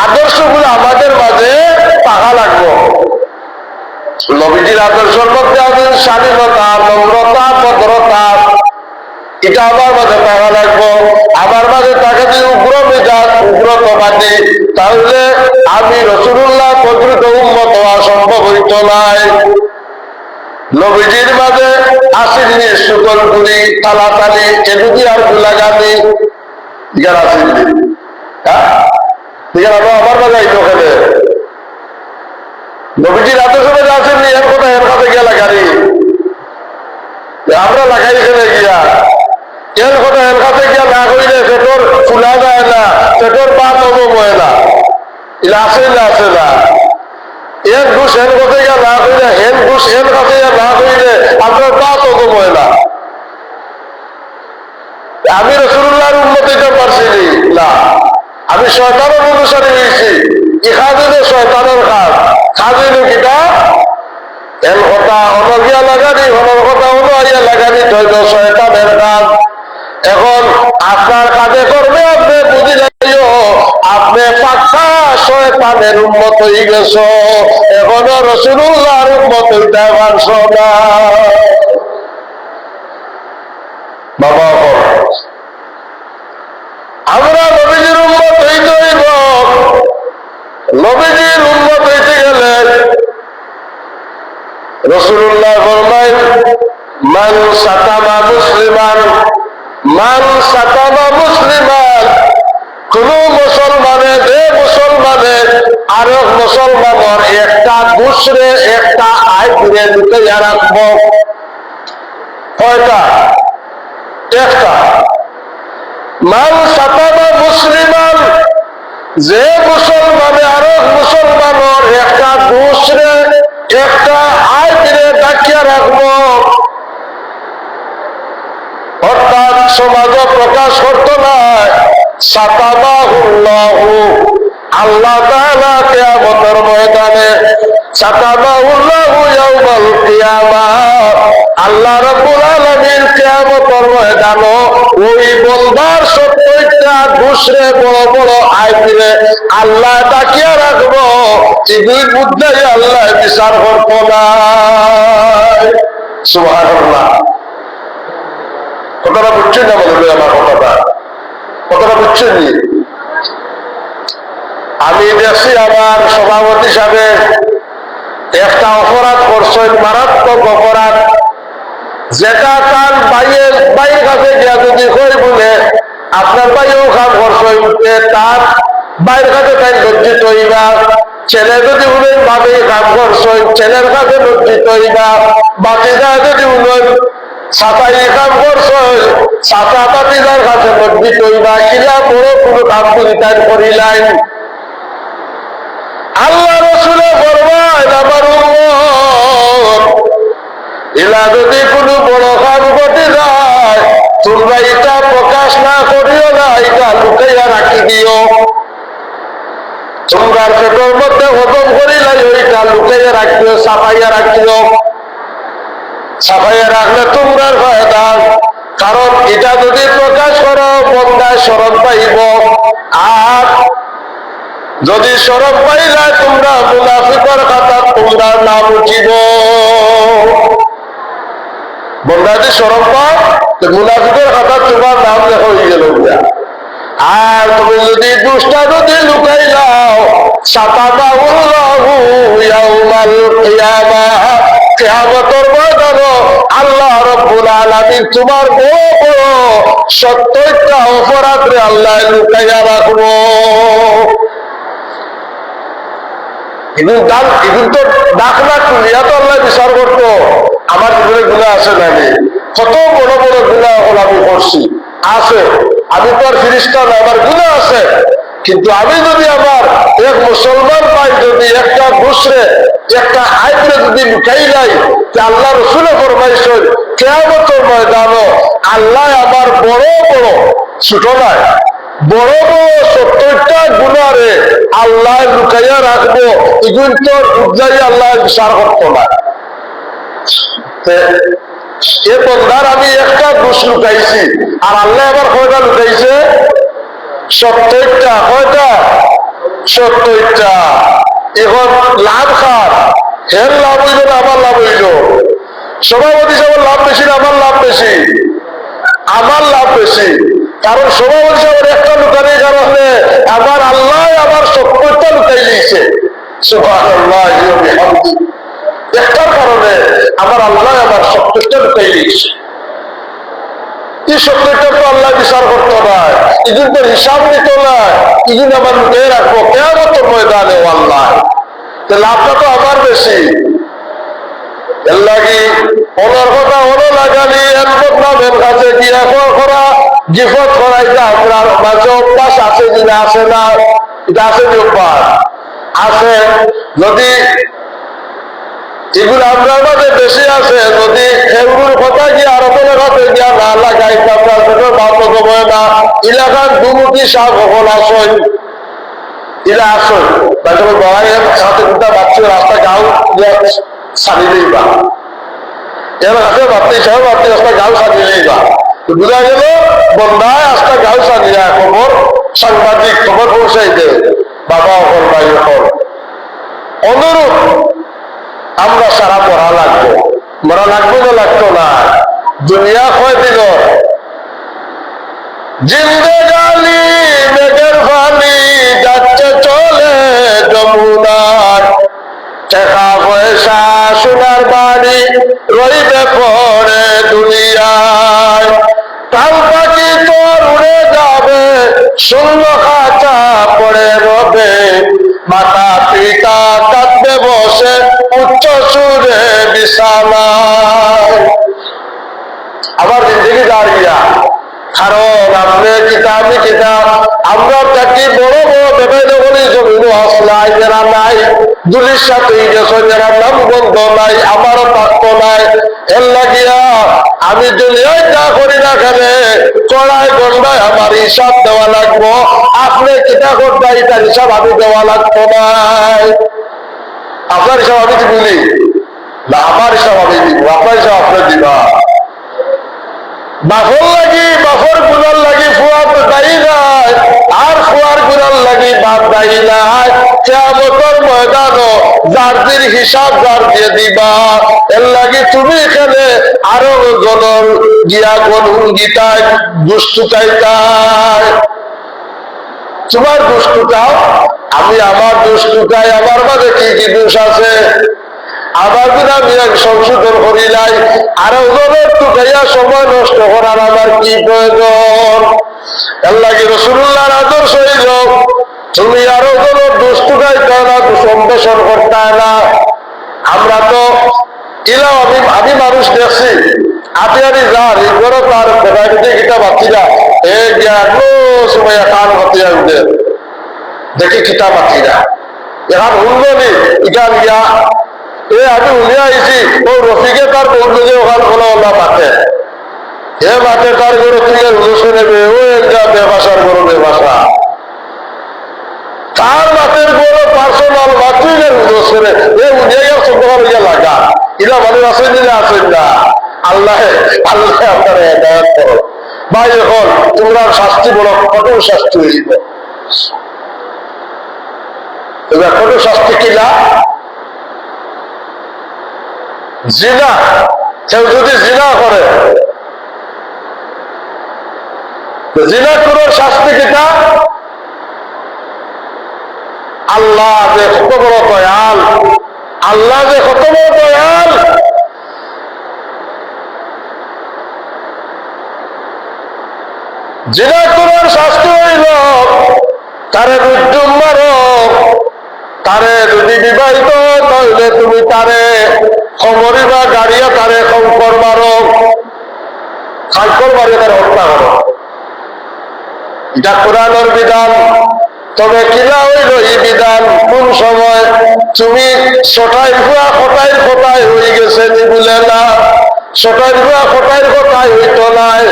আদর্শগুলো আমাদের মাঝে পাকা লাগবো। নবীজির আদর্শের মধ্যে আছে স্বাধীনতা, নম্রতা, ভদ্রতা, এটা আমার মাঝে পাকা লাগবো। আমার মাঝে তাকে যদি উগ্র মেজাজ উগ্রতবাদী, তাহলে আমি রসুল্লাহ প্রকৃত উম্মত হওয়া সম্ভব হইত নাই। নবীজির মাঝে আসিনি শুকর গুলি তালাতালি এগুলি আর গুলাগানি ইয়ার আসিনি, আমার মাঝে আইতো খেলে নবীজির আদর্শ মাঝে আসেননি, এর কথা এর কাছে গিয়া লাগানি আমরা লাগাই খেলে গিয়া এর কথা এর কাছে গিয়া না করিলে পেটর ফুলা যায় না, পেটর পা তবু বয় না, ইলা আছে না এর ঘুষ হেন কথা না কইলে হেন ঘুষ হেন কথা না কইলে আপনার বাত তো ময়লা। আমি রাসূলুল্লাহর উম্মত হইতে পারছি না, আমি শয়তানের অনুসারী হয়েছি। ইখাদিনে শয়তানের কাজ খাদিনে কিটা এন কথা অনগিয়া লাগানি হনর কথা অনুয়া লাগানি হয়তো শয়তানের কাজ। এখন আপনার কাজে করবে আপনি বুঝি যাইও আপনি পাক্কা শয়তানের উম্মত হয়ে গেছ, এখনো রাসূলুল্লাহর উম্মত হইতে পারছ না। বাবা আমরা নবীজির উম্মত হইতে হইব। নবীজির উম্মত হইতে গেলে রাসূলুল্লাহ ফরমায় মান সাতামা মুসলিমান, মান সাতামা মুসলিমান, কোন মুসলমানে যে মুসলমানে আরেক মুসলমানের একটা দুসরে একটা আইবরে লুকাইয়া রাখব। কয়টা? একটা। মান সাতামা মুসলিমান, যে মুসলমানে আরেক মুসলমানের একটা দুসরে একটা আইবরে ডাকিয়া রাখব, অর্থাৎ সমাজে প্রকাশ করত না। সাতাবাহুল্লাহু, আল্লাহ তাআলা কিয়ামতের ময়দানে সাতাবাহুল্লাহু ইয়াউমাল কিয়ামাহ, আল্লাহ রাব্বুল আলামিন কিয়ামতের ময়দানে ওই বন্দার 70টা দুসরে বড় বড় আইবরে আল্লাহ ডাকিয়া রাখব, এগুলির মধ্যে আল্লাহ বিচার করব না। সুবহানাল্লাহ। কথাটা বুঝছেন না? বলবে আমার কথাটা বুঝছেন? আমি দেখছি আমার সভাপতি সাহেব একটা অপরাধ করছেন, মারাত্মক অপরাধ, যেটা তার বাইয়ের কাছে গিয়া যদি কই বলে আপনার বাইও কাম করছেন, তার বাইরের কাছে তাই লজ্জিত হইবা। ছেলে যদি বলেন ভাবে কাম করছেন, ছেলের কাছে লজ্জিত হইবা। বাতিদা যদি বলেন সাতাই কাম করছেন, সাতা বাতিদার কাছে লজ্জিত হইবা। ইলা বড় কোনো কাম পরিত্যাগ করিলেন। আল্লাহ রাসূলে ফরমায় আমার উম্মত এলা যদি কোনো বড় কাজ ঘটে যায়, তোমরা এটা প্রকাশ না করিও না, এটা লুকাইয়া রাখি দিও। তোমরা পেটের মধ্যে হজম করিলাই ওইটা লুকাইয়া রাখিও, সাফাইয়া রাখিও। সাফাইয়া রাখলে তোমরা ফায়দা, কারণ এটা যদি প্রকাশ করো বন্দায় শরণ পাইব, আর যদি শরণ পাই যায় তোমরা মুনাফিকের খাতা তোমরা নাম উঠিব। বন্দা যদি শরণ পাও মুনাফিকের খাতা তোমার নাম লেখা হয়ে গেল। আর তুমি যদি দুষ্টা যদি লুকাই যাও, সাতাবাহুল্লাহু ইয়াউমাল কিয়ামাহ, কিয়ামতের ময়দানে আল্লাহ রাব্বুল আলামিন তোমার বড় বড় 70টা অপরাধে আল্লাহ লুকাইয়া রাখবো। এগুলো তো ডাক না তুলিয়া তো আল্লাহ বিচার করতো আমার জীবনে গুণা আছে না, কত বড় বড় গুণা এখন আমি করছি আছে। আমি তো আর ফিরিস্তা না, আমার গুণা আছে। কিন্তু আমি যদি আমার এক মুসলমান পাই যদি একটা দুসরে একটা আইবরে যদি লুকাই নাই, আল্লাহ রাসূলে ফরমাইছেন কিয়ামতের ময়দানে আল্লাহ আমার বড় বড় ছোট নয় বড় বড় 70টা গুনারে আল্লাহ লুকাইয়া রাখবো। এগুলো তো উজ্জাই আল্লাহ বিচার করতো না। এ বন্দার আমি একটা দোষ লুকাইছি, আর আল্লাহ আবার কয়টা লুকাইছে? 70টা। কয়টা? 70টা। এখন লাভ খার হের লাভ হইল না আমার লাভ হইল? সভাপতি সাহেবের লাভ বেশি না আমার লাভ বেশি? আমার লাভ বেশি। কারণ সভাপতি সাহেবের একটা লুকানির কারণে আমার আল্লাহ আমার 70টা লুকাই দিয়েছে। সুবহানাল্লাহ। একটার কারণে আমার আল্লাহ আমার 70টা লুকাই দিয়েছে। এই 70টা তো আল্লাহ বিচার করতো না, এগুলো তো হিসাব নিত না, এগুলো আমার লুকিয়ে রাখবো কিয়ামতের ময়দানে। আল্লাহ লাভটা তো আমার বেশি। এর লাগি ওনার কথা হলো লাগানি এর বদনামের কাছে গিয়া করা গিফট করাইটা আমরা মাঝে অভ্যাস আছে কিনা আছে না? এটা আছে যে অভ্যাস আছে, যদি এগুলো আমরা মাঝে বেশি আছে, যদি এগুলোর কথা গিয়ে আরো কোনো কাছে গিয়া না লাগাই আমরা সেটা বাধ্য করবো না। এলাকার দুমুখী সাপ কখন আসন এরা আসন তারপরে বড়াই হাতে দুটা বাচ্চা রাস্তা গাও সারিলেই বা এর হাতে বাড়তে সব বাড়তে রাস্তা গাও সারিলেই বা বোঝা গেল বন্ধায় আস্তা গাও সারিয়া খবর সাংবাদিক খবর পৌঁছাই দে বাবা হল ভাই হল। অনুরূপ আমরা সারা মরা লাগবো, মরা লাগবো না লাগতো না। দুনিয়া কয় দিল জিন্দেগানি মেঘের পানি যাচ্ছে চলে যমুনার, টাকা পয়সা সোনার বাড়ি রইবে পরে দুনিয়ায়। কাল পাখি তোর উড়ে যাবে শূন্য খাঁচা পড়ে রবে, মাতা পিতা কাঁদবে বসে উচ্চ সুরে বিছানায়। আবার জিন্দগি দাঁড়িয়া কারণ আপনি কিতাব আমি কিতাব আমরা থাকি বড় বড় বেবাই বলি জমিন আসলাই যারা নাই দুলির সাথে গেছে যারা নাম বন্ধ নাই আমারও থাকতো নাই। এর লাগিয়া আমি দুনিয়ায় যা করি না খেলে চড়াই গন্ডায় আমার হিসাব দেওয়া লাগবো। আপনি কিতাব করতে এটার হিসাব আমি দেওয়া লাগতো নাই। আপনার হিসাব আমি বলি না, আমার হিসাব আমি দিব, আপনার হিসাব আপনি দিবা। বাফর লাগি বাফর গুলার লাগি ফুয়ার দায়ী নাই, আর ফুয়ার গুলার লাগি বাপ দায়ী নাই। কিয়ামতের ময়দানও জারদির হিসাব জার দিয়ে দিবা। এর লাগি তুমি এখানে আরো জনের গিয়া গনুন গীতায় দুষ্টুটাইতায় তোমার দুষ্টুটাও আমি আমার দুষ্টুটাই আমার মাঝে কি কি দোষ আছে আমার বিনা বিরাগ সংশোধন করি নাই। আরো জনের টুকাইয়া সময় নষ্ট করার আমার কি প্রয়োজন? এর লাগে রাসূলুল্লাহর আদর্শ হইল তুমি আরো জনের দোষ টুকাইতে না, দোষ অন্বেষণ করতে না। আমরা তো এলাম আমি মানুষ দেখছি আতিয়ারি যার এই বড় তার কোথায় কিতাব আছিলা এ জ্ঞান সময় কান হতিয়া উঠে দেখি কিতাব আছিলা এখন শুনবনি ইটা গিয়া এ আমি উলিয়া আইছি ও রফিকে তার বন্ধু যে ওখান কোনো ওলা মাঠে এ মাঠে তার গরু থেকে হুলুসে নেবে ও একটা বেবাসার গরু বেবাসা তার মাঠের গরু পার্সোনাল মাতৃকের হুলুসে এ উলিয়া চোখের হইয়া লাগা ইলা মানুষ আসেন দিলে আসেন না। আল্লাহ আল্লাহ আপনারা হেদায়েত করো। ভাই এখন তোমরা শাস্তি বলো কঠোর শাস্তি হইব। কঠোর শাস্তি কিলা জিনা, কেউ যদি জিনা করে জিনা করার শাস্তি কিটা? আল্লাহ যে কত বড় দয়াল, আল্লাহ যে কত বড় দয়াল। জিনা করার শাস্তি হইল তারে রুজুম মারো, তারে যদি বিবাহিত তাহলে তুমি তারে খবরিবা গাড়িয়া তারে খঙ্কর মারো, খাঙ্কর মারিয়ে তারে হত্যা করো। এটা কোরআনের বিধান। তবে কিলা হইল এই বিধান কোন সময় তুমি ছটাইর ভুয়া খটাইর খটাই হয়ে গেছে বলে না, ছটাইর ভুয়া খটাইর খটাই হইত নাই।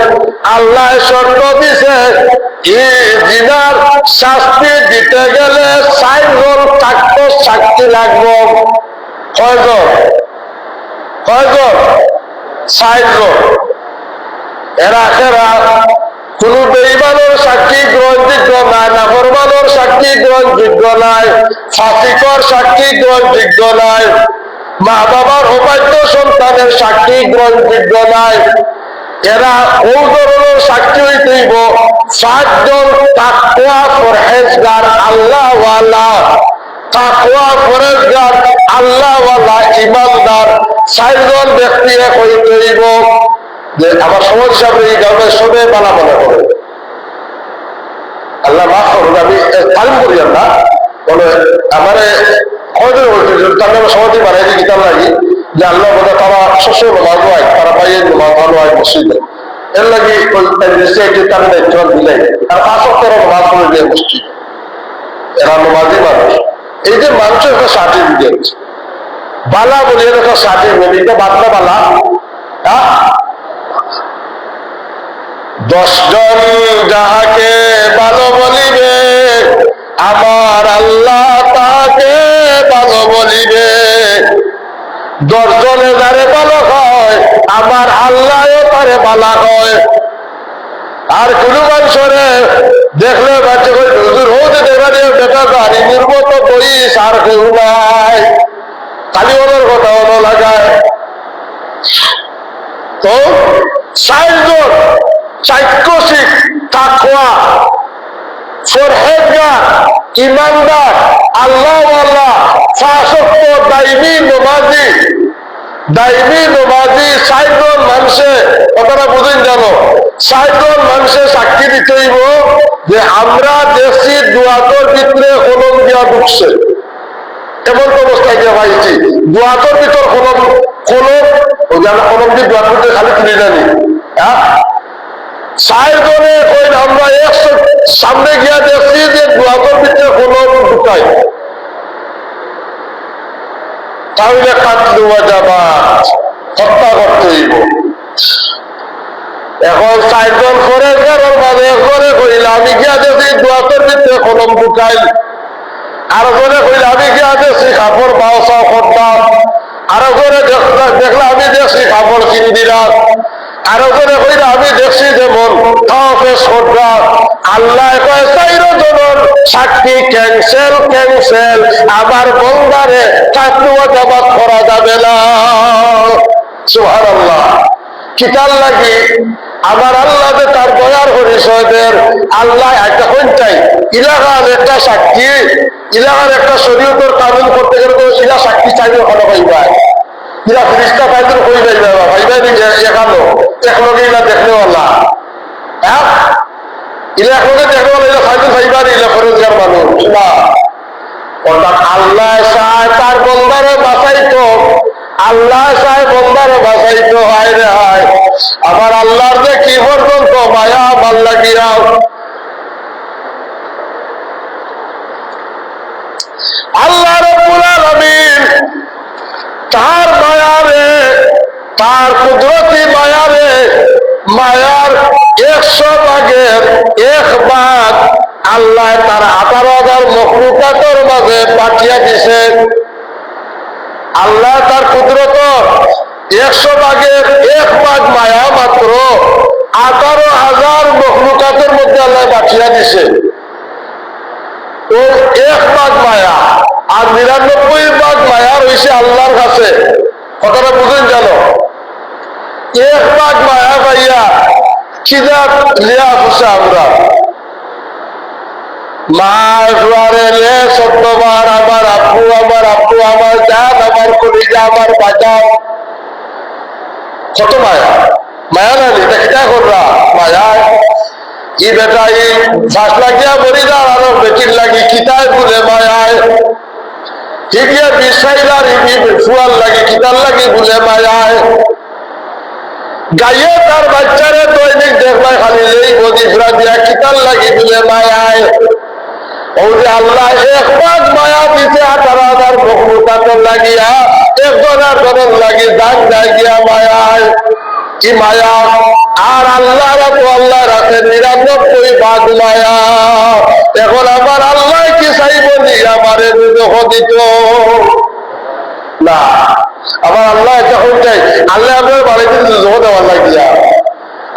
আল্লাহ শর্ত দিছে এই জিনার শাস্তি দিতে গেলে ৬০ জন থাকতো সাক্ষী লাগবো। কয়জন? কয়জন? ৬০ জন। এরা কোন বেঈমানের সাক্ষী গ্রহণযোগ্য নাই, নাফরমানের সাক্ষী গ্রহণযোগ্য নাই, ফাসিকর সাক্ষী গ্রহণযোগ্য নাই, মা বাবার অবাধ্য সন্তানের সাক্ষী গ্রহণযোগ্য নাই। এরা ও ধরনের সাক্ষী হইতেইব ৬০ জন তাকওয়া পরহেজগার আল্লাহওয়ালা, তাকওয়া পরহেজগার আল্লাহওয়ালা ইমানদার ৬০ জন ব্যক্তি হইতেইব। যে আমার সমাজ হিসাবে এই গ্রামে সবে বালা মনে করে আল্লাহ মাফ করুন। আমি তালিম করি না বলে আমার কয়দিন বলছি তার নামে সমাধি বানাই দিই গীতার লাগি যে আল্লাহ বোধহয় তারা শস্য নমাজ হয়, তারা পাইয়ে নমাজ ভালো হয় মসজিদে। এর লাগি তার দায়িত্ব দিলাই আর ৫ সপ্তাহ নমাজ করে দিয়ে মসজিদ। এরা নমাজি মানুষ এই যে মানুষের একটা সার্টিফিকেট, বালা বলি একটা সার্টিফিকেট, এটা বাতলা বালা। 10 জন যাহাকে ভালো বলিবে আমার আল্লাহ তাকে ভালো বলিবে। 10 জনে যারে ভালো হয় আমার আল্লাহও তারে ভালো হয়। আর কোন মানুষরে দেখলে বাচ্চা করে হুজুর হতে দেখা দিয়ে বেটা গাড়ির মতো বই সার কেউ নাই, খালি ওনার কথা হলো লাগায়। তো 4 জন চাক্ষুষিক তাকওয়া ফরহেজগার ইমানদার আল্লাহওয়ালা 5 ওয়াক্ত দাইমি নমাজি 4 জন মানুষে কথাটা বুঝেন জানো, 4 জন মানুষে সাক্ষী দিতে হইব যে আমরা দেশি দুয়াতর ভিতরে কলম দিয়া ঢুকছে, এমন অবস্থায় গিয়ে পাইছি। দুয়াতর ভিতর কলম কলম দিয়ে দুয়াত ভিতরে খালি তুলে জানি। 4 জনে কইন আমরা সামনে গিয়া দেখছি যে দুয়াতর ভিতরে কলম ঢুকাই, তাহলে কাটলু ওয়াজাবাত হত্যা করতে হইব। এখন 4 জন ফরেজগার মাঝে একজনে কইল আমি গিয়া দেখছি দুয়াতর ভিতরে কলম ঢুকাই, আর জনে কইল আমি গিয়া দেখছি কাপড় বাও চাও করতাম, আরো জনে দেখলাম আমি দেখছি কাপড় কিনে দিলাম, আরো জনে কইল আমি দেখছি যেমন আল্লাহ কয় 4 জনের সাক্ষী ক্যান্সেল আমার বন্দারে চাকরিবাদ করা যাবে না। সুবহানাল্লাহ। কিতাল লাগি আমার আল্লাহ যে তার দয়ার পরিচয়দের আল্লাহ একটা কোনটাই ইলাকার একটা সাক্ষী, ইলাকার একটা শরীয়তের কানুন করতে গেলে তো ইলা সাক্ষী চাইলে ভালো পাইবা, ইলা ফিরিস্তা পাইতে কই যাইবা ভাইবা এখানো একলগে ইলা দেখলে আল্লাহ ইলা একলগে দেখলে ইলা ফাইতে পাইবা ইলা ফরজগার মানুষ না। অর্থাৎ আল্লাহ চায় তার বন্দারে বাঁচাইতো, আল্লাহ চায় বন্দারে বাঁচাইতো। হায় রে হায়, আমার আল্লাহর যে কি পর্যন্ত মায়া ভাল লাগিয়া আল্লাহ রাব্বুল আলামিন তার মায়ারে, তার কুদরতি মায়ারে, মায়ার 100 ভাগের 1 ভাগ আল্লাহ তার 18,000 মখলুকাতের মাঝে পাঠিয়ে দিছে। আল্লাহ তার কুদরত 100 ভাগের 1 ভাগ মায়া মাত্র 18,000 মখলুকাতের মধ্যে আল্লাহ পাঠিয়ে দিছে। ও 1 ভাগ মায়া আর 99 ভাগ মায়া রয়েছে আল্লাহর কাছে। কথাটা বুঝেন জানো, 1 ভাগ মায়া পাইয়া খিদা লিয়া খুশা আমরা মারে 17বার আমার আব্বু আমার জান আমার কলিজা আমার বাজাও, কত মায়া মায়া না এটা কিটা কররা মায়া ই বেটা ই শ্বাস লাগিয়া মরি যা আরো বেটির লাগি কিতায় বলে মায়ায় হিগিয়া বিষাইলার ফুয়াল লাগি কিতার লাগি বলে মায়ায় গাইয়ে তার বাচ্চারে দৈনিক দেখবাই খালি এই বদিফরা দিয়া কিতার লাগি বলে মায়ায়। ও যে আল্লাহ 1 ভাগ মায়া দিতে 18,000 মখলুকাতের লাগিয়া একজনের জনের লাগি দাগ যায় গিয়া মায়ায় কি মায়া। আর আল্লাহ রাখে 99 ভাগ মায়া। এখন আমার আল্লাহ কি চাইব নি আমারে দুঃখ দিত না। আমার আল্লাহ যখন চাই আল্লাহ আপনার বাড়িতে দুঃখ দেওয়ার লাগিয়া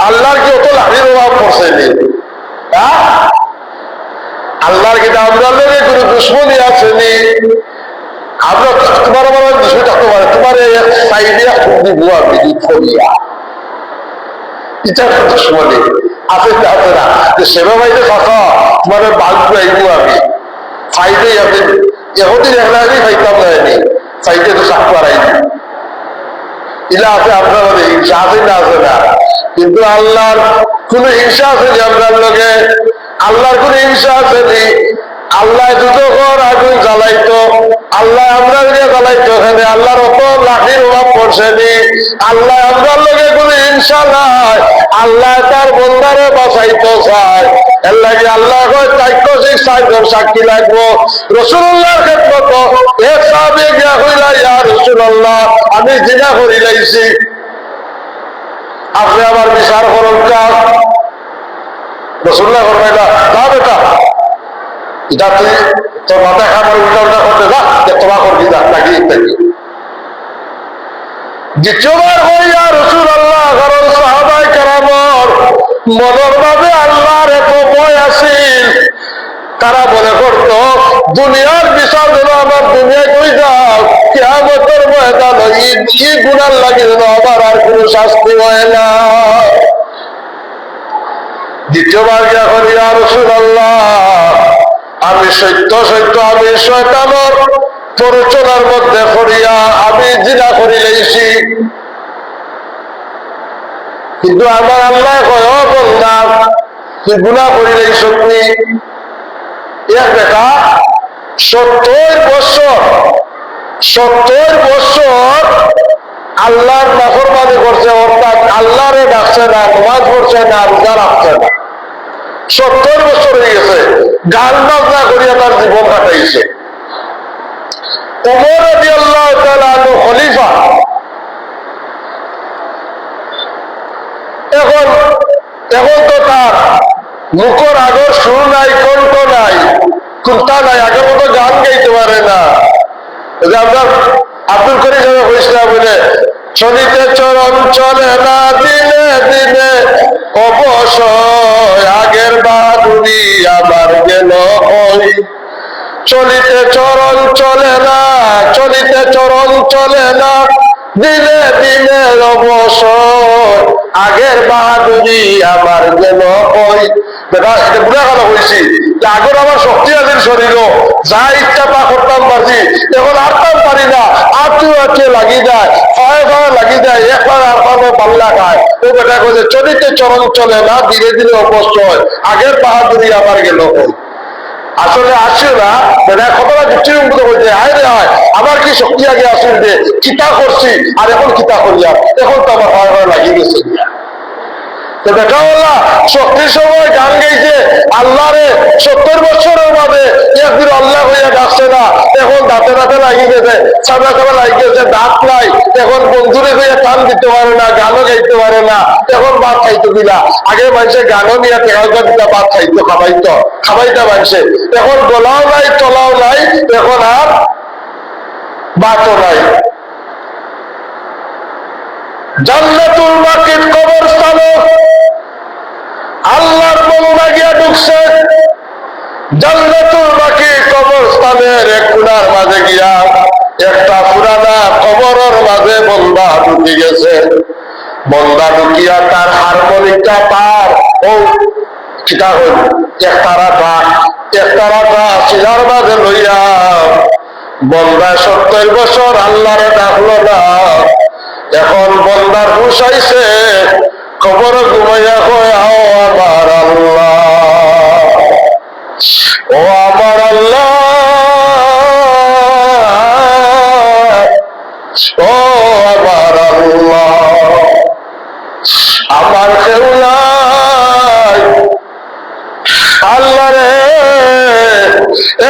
আল্লাহর কি অত লাঠির অভাব পড়ছে নি? আল্লাহর কি আমরা কোনো দুশ্মনী আসেনি? আমরা তোমার আমার দুশ্মনী থাকতে পারে, তোমার সাইডিয়া খুব দিব আমি ফরিয়া এটা দুশ্মনী আছে না যে সেবা ভাইতে থাকা তোমার বাঘ আইব আমি ফাইদে আপনি এখনই দেখলামই ফাইতাম যায়নি ফাইদে তো চাকু আইনি ইলা আছে আপনার মধ্যে হিংসা আছে না আছে না, কিন্তু আল্লাহর কোন হিংসা আছে যে আপনার লোকে? আল্লাহর কোন হিংসা আছে নি? আল্লাহ যতক্ষণ আগুন জ্বালাইতো, আল্লাহ আমরা জ্বালাইতো, এখানে আল্লাহর অত লাঠির অভাব পড়ছেনি। আল্লাহ আমরার লোকে কোনো হিংসা নাই, আল্লাহ তার বন্ধারে বাঁচাইতো চায়। এর লাগে আল্লাহ চাক্ষুষিক চারজন সাক্ষী লাগবো। রাসূলুল্লাহর ক্ষেত্রত এক সাহাবী গিয়া কইলা, ইয়া রাসূলুল্লাহ, আমি জিনা করি লাইছি, আপনি আমার বিচার করুন। রাসূলুল্লাহ ফরমাইলা, না বেটা, এটা তুই তোর মাথা খাবার উল্টা উল্টা করতে যা, তোমা করবি যা নাকি ইত্যাদি। দ্বিতীয়বার হইয়া রাসূলুল্লাহ, কারণ সাহাবায়ে কেরামর মনের ভাবে আল্লাহর এত ভয় আছিল, তারা মনে করত দুনিয়ার বিচার যেন আমার দুনিয়ায় কই যাও, কিয়ামতের ময়দান ই গুনার লাগে যেন আমার আর কোনো শাস্তি হয় না। দ্বিতীয়বার গিয়া করি, ইয়া রাসূলুল্লাহ, আমি সত্য সত্য আমি শয়তানের প্ররোচনার মধ্যে পড়িয়া আমি জিনা করি লাইছি, কিন্তু আমার আল্লাহ কয়, ও বান্দা, তুই গুনাহ করি লাইছ। তুমি এক বেটা 70 বছর আল্লাহর নাফরমানি করছে, অর্থাৎ আল্লাহরে ডাকছে না, নামাজ পড়ছে না, রোজা রাখছে না, 70 বছর হয়ে গেছে, গান বাজনা করিয়া তার জীবন কাটাইছে। ওমর রাদিয়াল্লাহু তাআলা আনহু খলিফা। এখন তো তার মুখর আগর সুর নাই, কণ্ঠ নাই, কুর্তা নাই, আগের মতো গান গাইতে পারে না। আমরা আব্দুল করিম সাহেব হয়েছিল বলে, চলিতে চরণ চলে না, দিনে দিনে অবশ্যই আগের বাদুরি আবার গেল ওই। চলিতে চরণ চলে না, চলিতে চরণ চলে না, দিনে দিনে অবশ্যই আগের বাহাদুরি আমার গেল ওই। দেখা এটা বুড়া কথা বলছি, আগর আমার শক্তি আছে শরীর, যা ইচ্ছা তা করতাম পারছি, এখন আরতাম পারি না, আঁচু লাগি যায়, ফায়ে ফায়ে লাগি যায়, একবার আর পাল্লা খায়। ও বেটা কইছে, চলিতে চরণ চলে না, ধীরে ধীরে অবশ্যই আগের বাহাদুরি আমার গেল ওই। আসলে আসছে না, খবর যুক্তির মতো বলছে, হায় রে হায়, আমার কি শক্তি আগে আসল যে কিতা করছি, আর এখন কিতা করিয়া, এখন তো আমার হয় হয় লাগিয়ে গেছে। দেখা বললা শক্তির সময় গান গাইছে আল্লাহরে, 70 বছরের মাঝে একদিন আল্লাহ হইয়া ডাকছে না, এখন দাঁতে দাঁতে লাগিয়ে গেছে, চাপা চাপা লাগিয়ে গেছে, দাঁত নাই, এখন বন্ধুরে হইয়া টান দিতে পারে না, গানও গাইতে পারে না, এখন ভাত খাইতো কিনা। আগে মানুষে গানও নিয়ে টেকা দিতা ভাত খাইতো, খাবাইতা মানুষে, এখন গলাও নাই, তলাও নাই, এখন আর ভাতও নাই। জান্নাতুল বাকির কবরস্থানে আল্লাহর বান্দা গিয়া ঢুকছে, জান্নাতুল বাকির কবরস্থানের এক কোণার মাঝে গিয়া একটা পুরানা কবরের মাঝে বান্দা ঢুকে গেছে। বান্দা ঢুকিয়া তার হারমোনিকটা পার ও কিতা হইল একতারাটা শিলার মাঝে লইয়া বান্দা 70 বছর আল্লাহরে ডাকলো না। এখন বন্দার হুশ আইছে, কবর ঘুমাইয়া কয়, ও আমার আল্লাহ, ও আমার আল্লাহ, ও আমার আল্লাহ, আমার কেউ নাই আল্লাহ রে।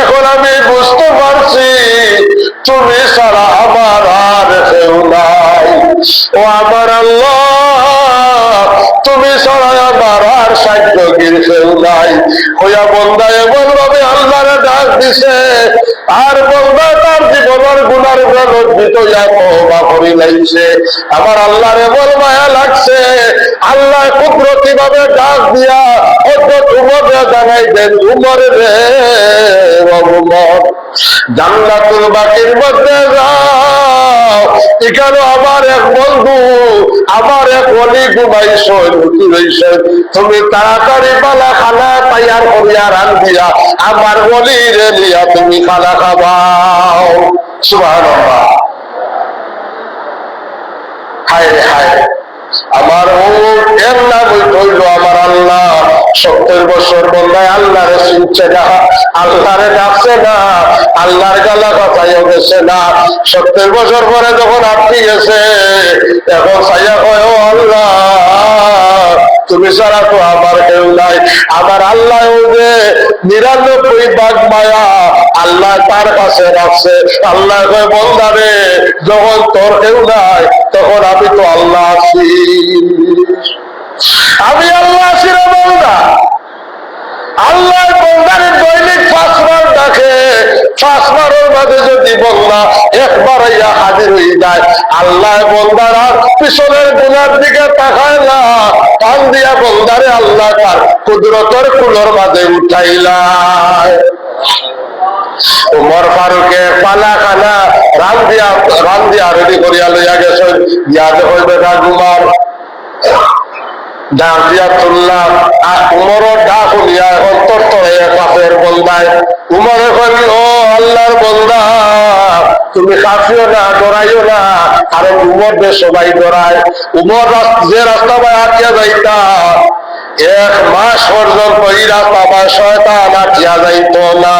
এখন আমি বুঝতে পারছি তুমি ছাড়া আমার আর কেউ নাই। ও আমার আল্লাহ, তুমি ছাড়া আমার আর সাধ্যগীর কেউ নাই। হইয়া বন্দা এমন ভাবে আল্লাহরে ডাক দিছে, আর বন্দা তার জীবনের গুনার লজ্জিত হইয়া তওবা করি লাইছে। আমার আল্লাহর এমন মায়া লাগছে, আল্লাহ কুদরতি ভাবে ডাক দিয়া হযরত উমরে জানাই দেন, উমরে রে উমর, জান্নাতুল বাকির মধ্যে যাও, এখানে আমার এক বন্ধু, আমার এক ওলি ঘুমাইছে, লুটি রইছে, তুমি তাড়াতাড়ি পালা খানা তৈয়ার করিয়া রান্ধিয়া আমার ওলি রে নিয়া তুমি খানা খাবাও। সুবহানাল্লাহ। হায় রে হায়, আমার এর নাম হইল আমার আল্লাহ। 70 বছর বন্ধায় আল্লাহরে চিনছে না, আল্লাহরে ডাকছে না, আল্লাহর গালা কথাইও গেছে না। 70 বছর পরে যখন আটকে গেছে, এখন চাইয়া কয় ও আল্লাহ তুমি ছাড়া তো আমার কেউ নাই। আমার আল্লাহ যে 99 মায়া আল্লাহ তার কাছে রাখছে। আল্লাহ কয় বন্দারে যখন তোর কেউ নাই তখন আমি তো আল্লাহ আছি, আমি আল্লাহ আছি রে বন্দা। আল্লাহ বন্দারে দৈনিক 5 বার ডাকে, 5 বারের মাঝে যদি বন্দা একবার ইয়া হাজির হয়ে যায়, আল্লাহ বন্দারা পিছনের গুনার দিকে তাকায় না, কান দিয়া বন্দারে আল্লাহ তার কুদরতের কুলোর মাঝে উঠাইলায়। উমর ফারুকে পালা খানা রান্দিয়া রেডি করিয়া লইয়া গেছে, গিয়া দেখো বেটা ঘুমার ডাক দিয়া তুললাম। আর উমরের ডাক শুনিয়া এখন তরতরে কাফের বন্দায়। উমরে কইল ও আল্লাহর বন্দা তুমি কাঁপিও না, ডরাইও না। আর উমর যে সবাই ডরায়। উমর যে রাস্তা বাই আটিয়া যাইতা 1 মাস পর্যন্ত এই রাস্তা বাই শয়তান আটিয়া যাইত না।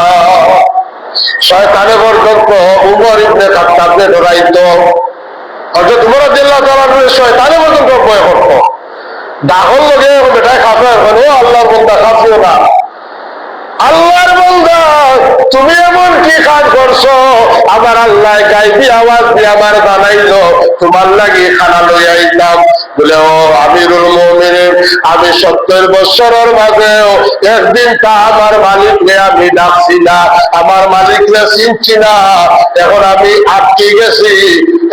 শয়তানে পর্যন্ত উমর ইবনে খাত্তাবকে ডরাইত। হযরত উমর রাদিয়াল্লাহু তাআলা শয়তানে পর্যন্ত ভয় করত। ডাকর লগে বেটায় খাফে ও আল্লাহর বান্দা কাঁপিও না। আল্লাহর বান্দা তুমি এমন কি কাজ করছো? আমার আল্লাহ গাইবি আওয়াজ দিয়ে আমার জানাইলো তোমার লাগি খানা লই আইতাম। বলে ও আমিরুল মুমিনিন, আমি 70 বছরের মাঝেও একদিন তা আমার মালিককে আমি ডাকছি না, আমার মালিককে চিনছি না। এখন আমি আটকে গেছি,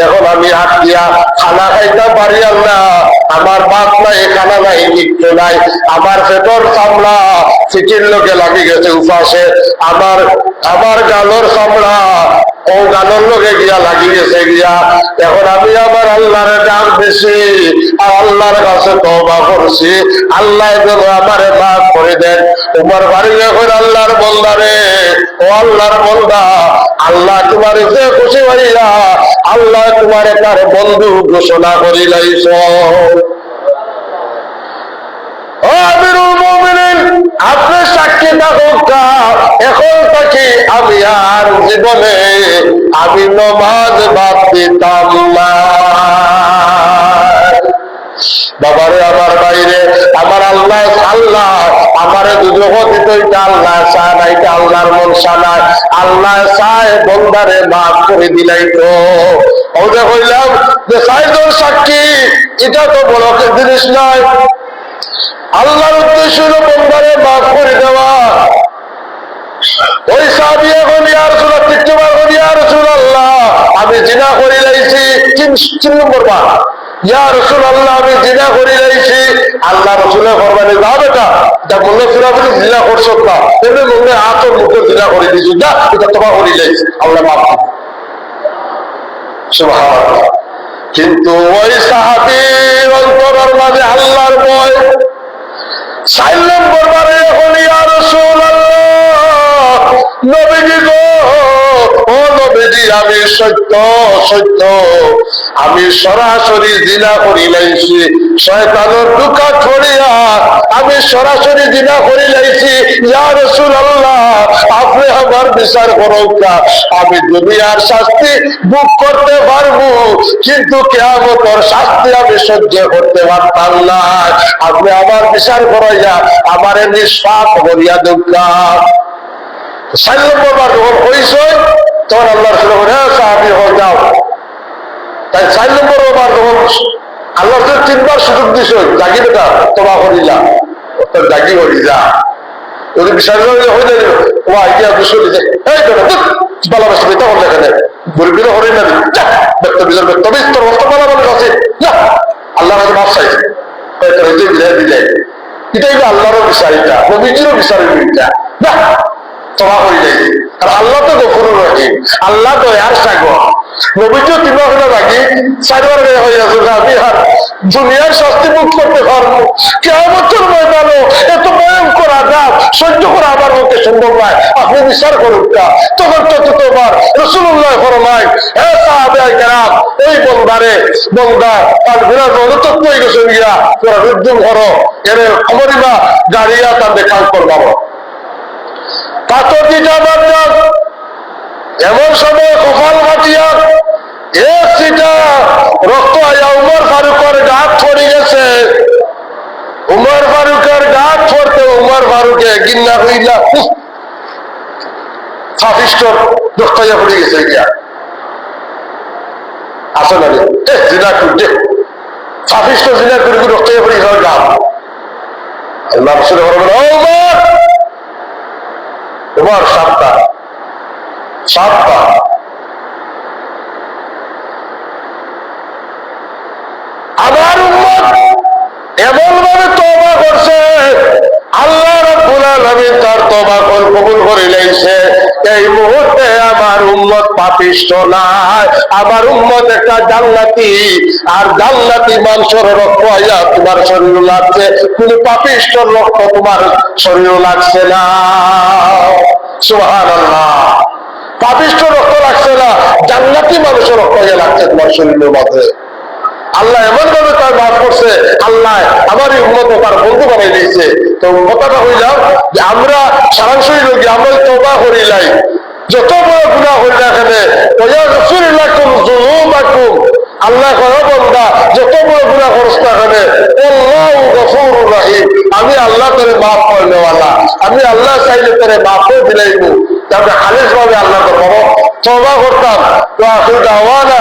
এখন আমি আটকিয়া খানা খাইতে পারি না। আমার বাপ নাই, খানা নাই, নিত্য নাই। আমার পেটর চামড়া চিঠির লোকে লাগি গেছে উপাসে। আমার গালোর চামড়া ও গালোর লোকে গিয়া লাগি গেছে গিয়া। এখন আমি আমার আল্লাহরে ডাক দিছি আর আল্লাহর কাছে তওবা করছি, আল্লাহ যেন আমারে মাফ করে দেন। তোমার বাড়ি যখন আল্লাহর বন্দারে ও আল্লাহর বন্দা, আল্লাহ তোমার যে খুশি হইয়া আল্লাহ তোমার তার বন্ধু ঘোষণা করিলাইছ। ও আমিরুল মুমিনিন, আপনি সাক্ষী থাকুক, এখন থেকে আমি আর জীবনে আমি নামাজ বাদ দিতাম না। বাবারে আমার বাইরে আমার আল্লাহ আমার জগৎ এটা আল্লাহ চায় না, এটা আল্লাহর মনসা নাই। আল্লাহ চায় বন্দারে মাফ করে দিলাই তো। ও যে কইলাম যে 4 জন সাক্ষী, এটা তো বড় জিনিস নয়। আল্লাহর উদ্দেশ্য হলো বন্দারে মাফ করে দেওয়া। ওই সাহাবী এখন ইয়া রাসূলুল্লাহ তিনবার বলি ইয়া রাসূলুল্লাহ আমি জিনা করি লাইছি। 3 নম্বর বার ইয়া রাসূলুল্লাহ আমি জিনা করি লাইছি। আল্লাহ রাসূলের ফরমানে যা বেটা যা বললে সুরা বলি জিনা করছো না, এমনি বললে আতর মুখে জিনা করে দিছি, যা এটা তোমা করি লাইছি, আল্লাহ মাফ করবে। সুবহানাল্লাহ। কিন্তু ওই সাহাবীর অন্তরের মাঝে আল্লাহর ভয়। 4 নম্বর বারে এখন ইয়া রাসূলুল্লাহ নবীজি গো, ও নবীজি আমি সত্য আমি সরাসরি জিনা করি লাইছি, শয়তানের ধোঁকা ছড়িয়া আমি সরাসরি জিনা করি লাইছি। ইয়া রাসূলুল্লাহ আপনি আমার বিচার করুন না। আমি দুনিয়ার শাস্তি ভোগ করতে পারবো, কিন্তু কিয়ামতের শাস্তি আমি সহ্য করতে পারতাম না। আপনি আমার বিচার করাইয়া আমারে নিষ্পাপ করিয়া দুঃখা। 4 নম্বর বার যখন হইছ তখন আল্লাহ রাসূল বলে সাহাবী হয়ে যাও। তাই 4 নম্বর বার যখন আল্লাহ 3 বার সুযোগ দিছ, জাগি বেটা তোবা করিলা, জাগি করি যা। যদি বিচার হয়ে যায় ও আইডিয়া দুশো দিতে এই বেটা তুই ভালোবাসি বেটা করলে এখানে গরিবিরা হরে না ব্যক্ত বিচার ব্যক্ত তোর অস্ত ভালো মানুষ আছে না, আল্লাহ কাছে মাফ চাইছে বিদায় দিলে। এটাই আল্লাহরও বিচার, এটা নবীজিরও বিচারের এটা না তোবা হয়ে যায়। আর আল্লাহ তো গফুরুর রহিম, আল্লাহ তো আর সাগর। নবীজিও 3 বার লাগি 4 বার হয়ে গেছে আমি আর দুনিয়ার শাস্তি মুখ করতে পারবো, কিয়ামতের ময়দানে এত ভয়ঙ্কর আযাব সহ্য করা আমার পক্ষে সম্ভব নয়, আপনি বিচার করুন না। তখন তো তোবার রাসূলুল্লাহ ফরমায় হে সাহাবায়ে কেরাম ওই বন্দারে বন্দা তার বিরাট অনুতপ্ত হয়ে গেছে গিয়া তোরা রুদ্দুম করো এর খবরিবা গাড়িয়া তার দেখাল করবাবো পাথর দিটা বাদ এমন সময় কপাল মাটিয়া এক সিটা রক্ত আয়া উমর ফারুকের গাছ পড়ে গেছে উমর ফারুকের গাছ পড়তে উমর ফারুকে গিন্না হইলা ফাফিষ্ট রক্ত আয়া পড়ে গেছে গিয়া আসলে জিনা করতে ফাফিষ্ট জিনা করে রক্ত আয়া পড়ে গেছে গাছ আল্লাহ রসুল বলবেন ও উমর উমর সাবধান সাবধান আমার উম্মত এমন ভাবে তওবা করছে আল্লাহ রাব্বুল আলামিন তার তওবা কবুল করে নিয়েছে এই মুহূর্তে আমার উম্মত পাপিষ্ঠ নাই আমার উম্মত একটা জান্নাতি আর জান্নাতি মানুষের রক্ত আইয়া তোমার শরীর লাগছে কিন্তু পাপিষ্ঠর রক্ত তোমার শরীর লাগছে না সুবহানাল্লাহ পাপিষ্ঠ রক্ত লাগছে না জান্নাতি মানুষের রক্ত আইয়া লাগছে তোমার শরীরের মধ্যে আল্লাহ এমন ভাবে তার মাফ করছে আল্লাহ আমারই উন্নত তার বন্ধু বানাই দিয়েছে তো কথাটা হইলাম যে আমরা সারাংশই লোক আমরা তওবা করিলাই যত বড় গুনাহ হই না এখানে আল্লাহ বন্দা যত বড় গুনাহ করছ না এখানে আল্লাহু গফুরুর রহিম আমি আল্লাহ তোরে মাফ করে নেওয়ালা আমি আল্লাহ চাইলে তোরে মাফ করে দিলাইবো তবে খালিস ভাবে আল্লাহ তো বড় তওবা করতাম তো আখির দাওয়ানা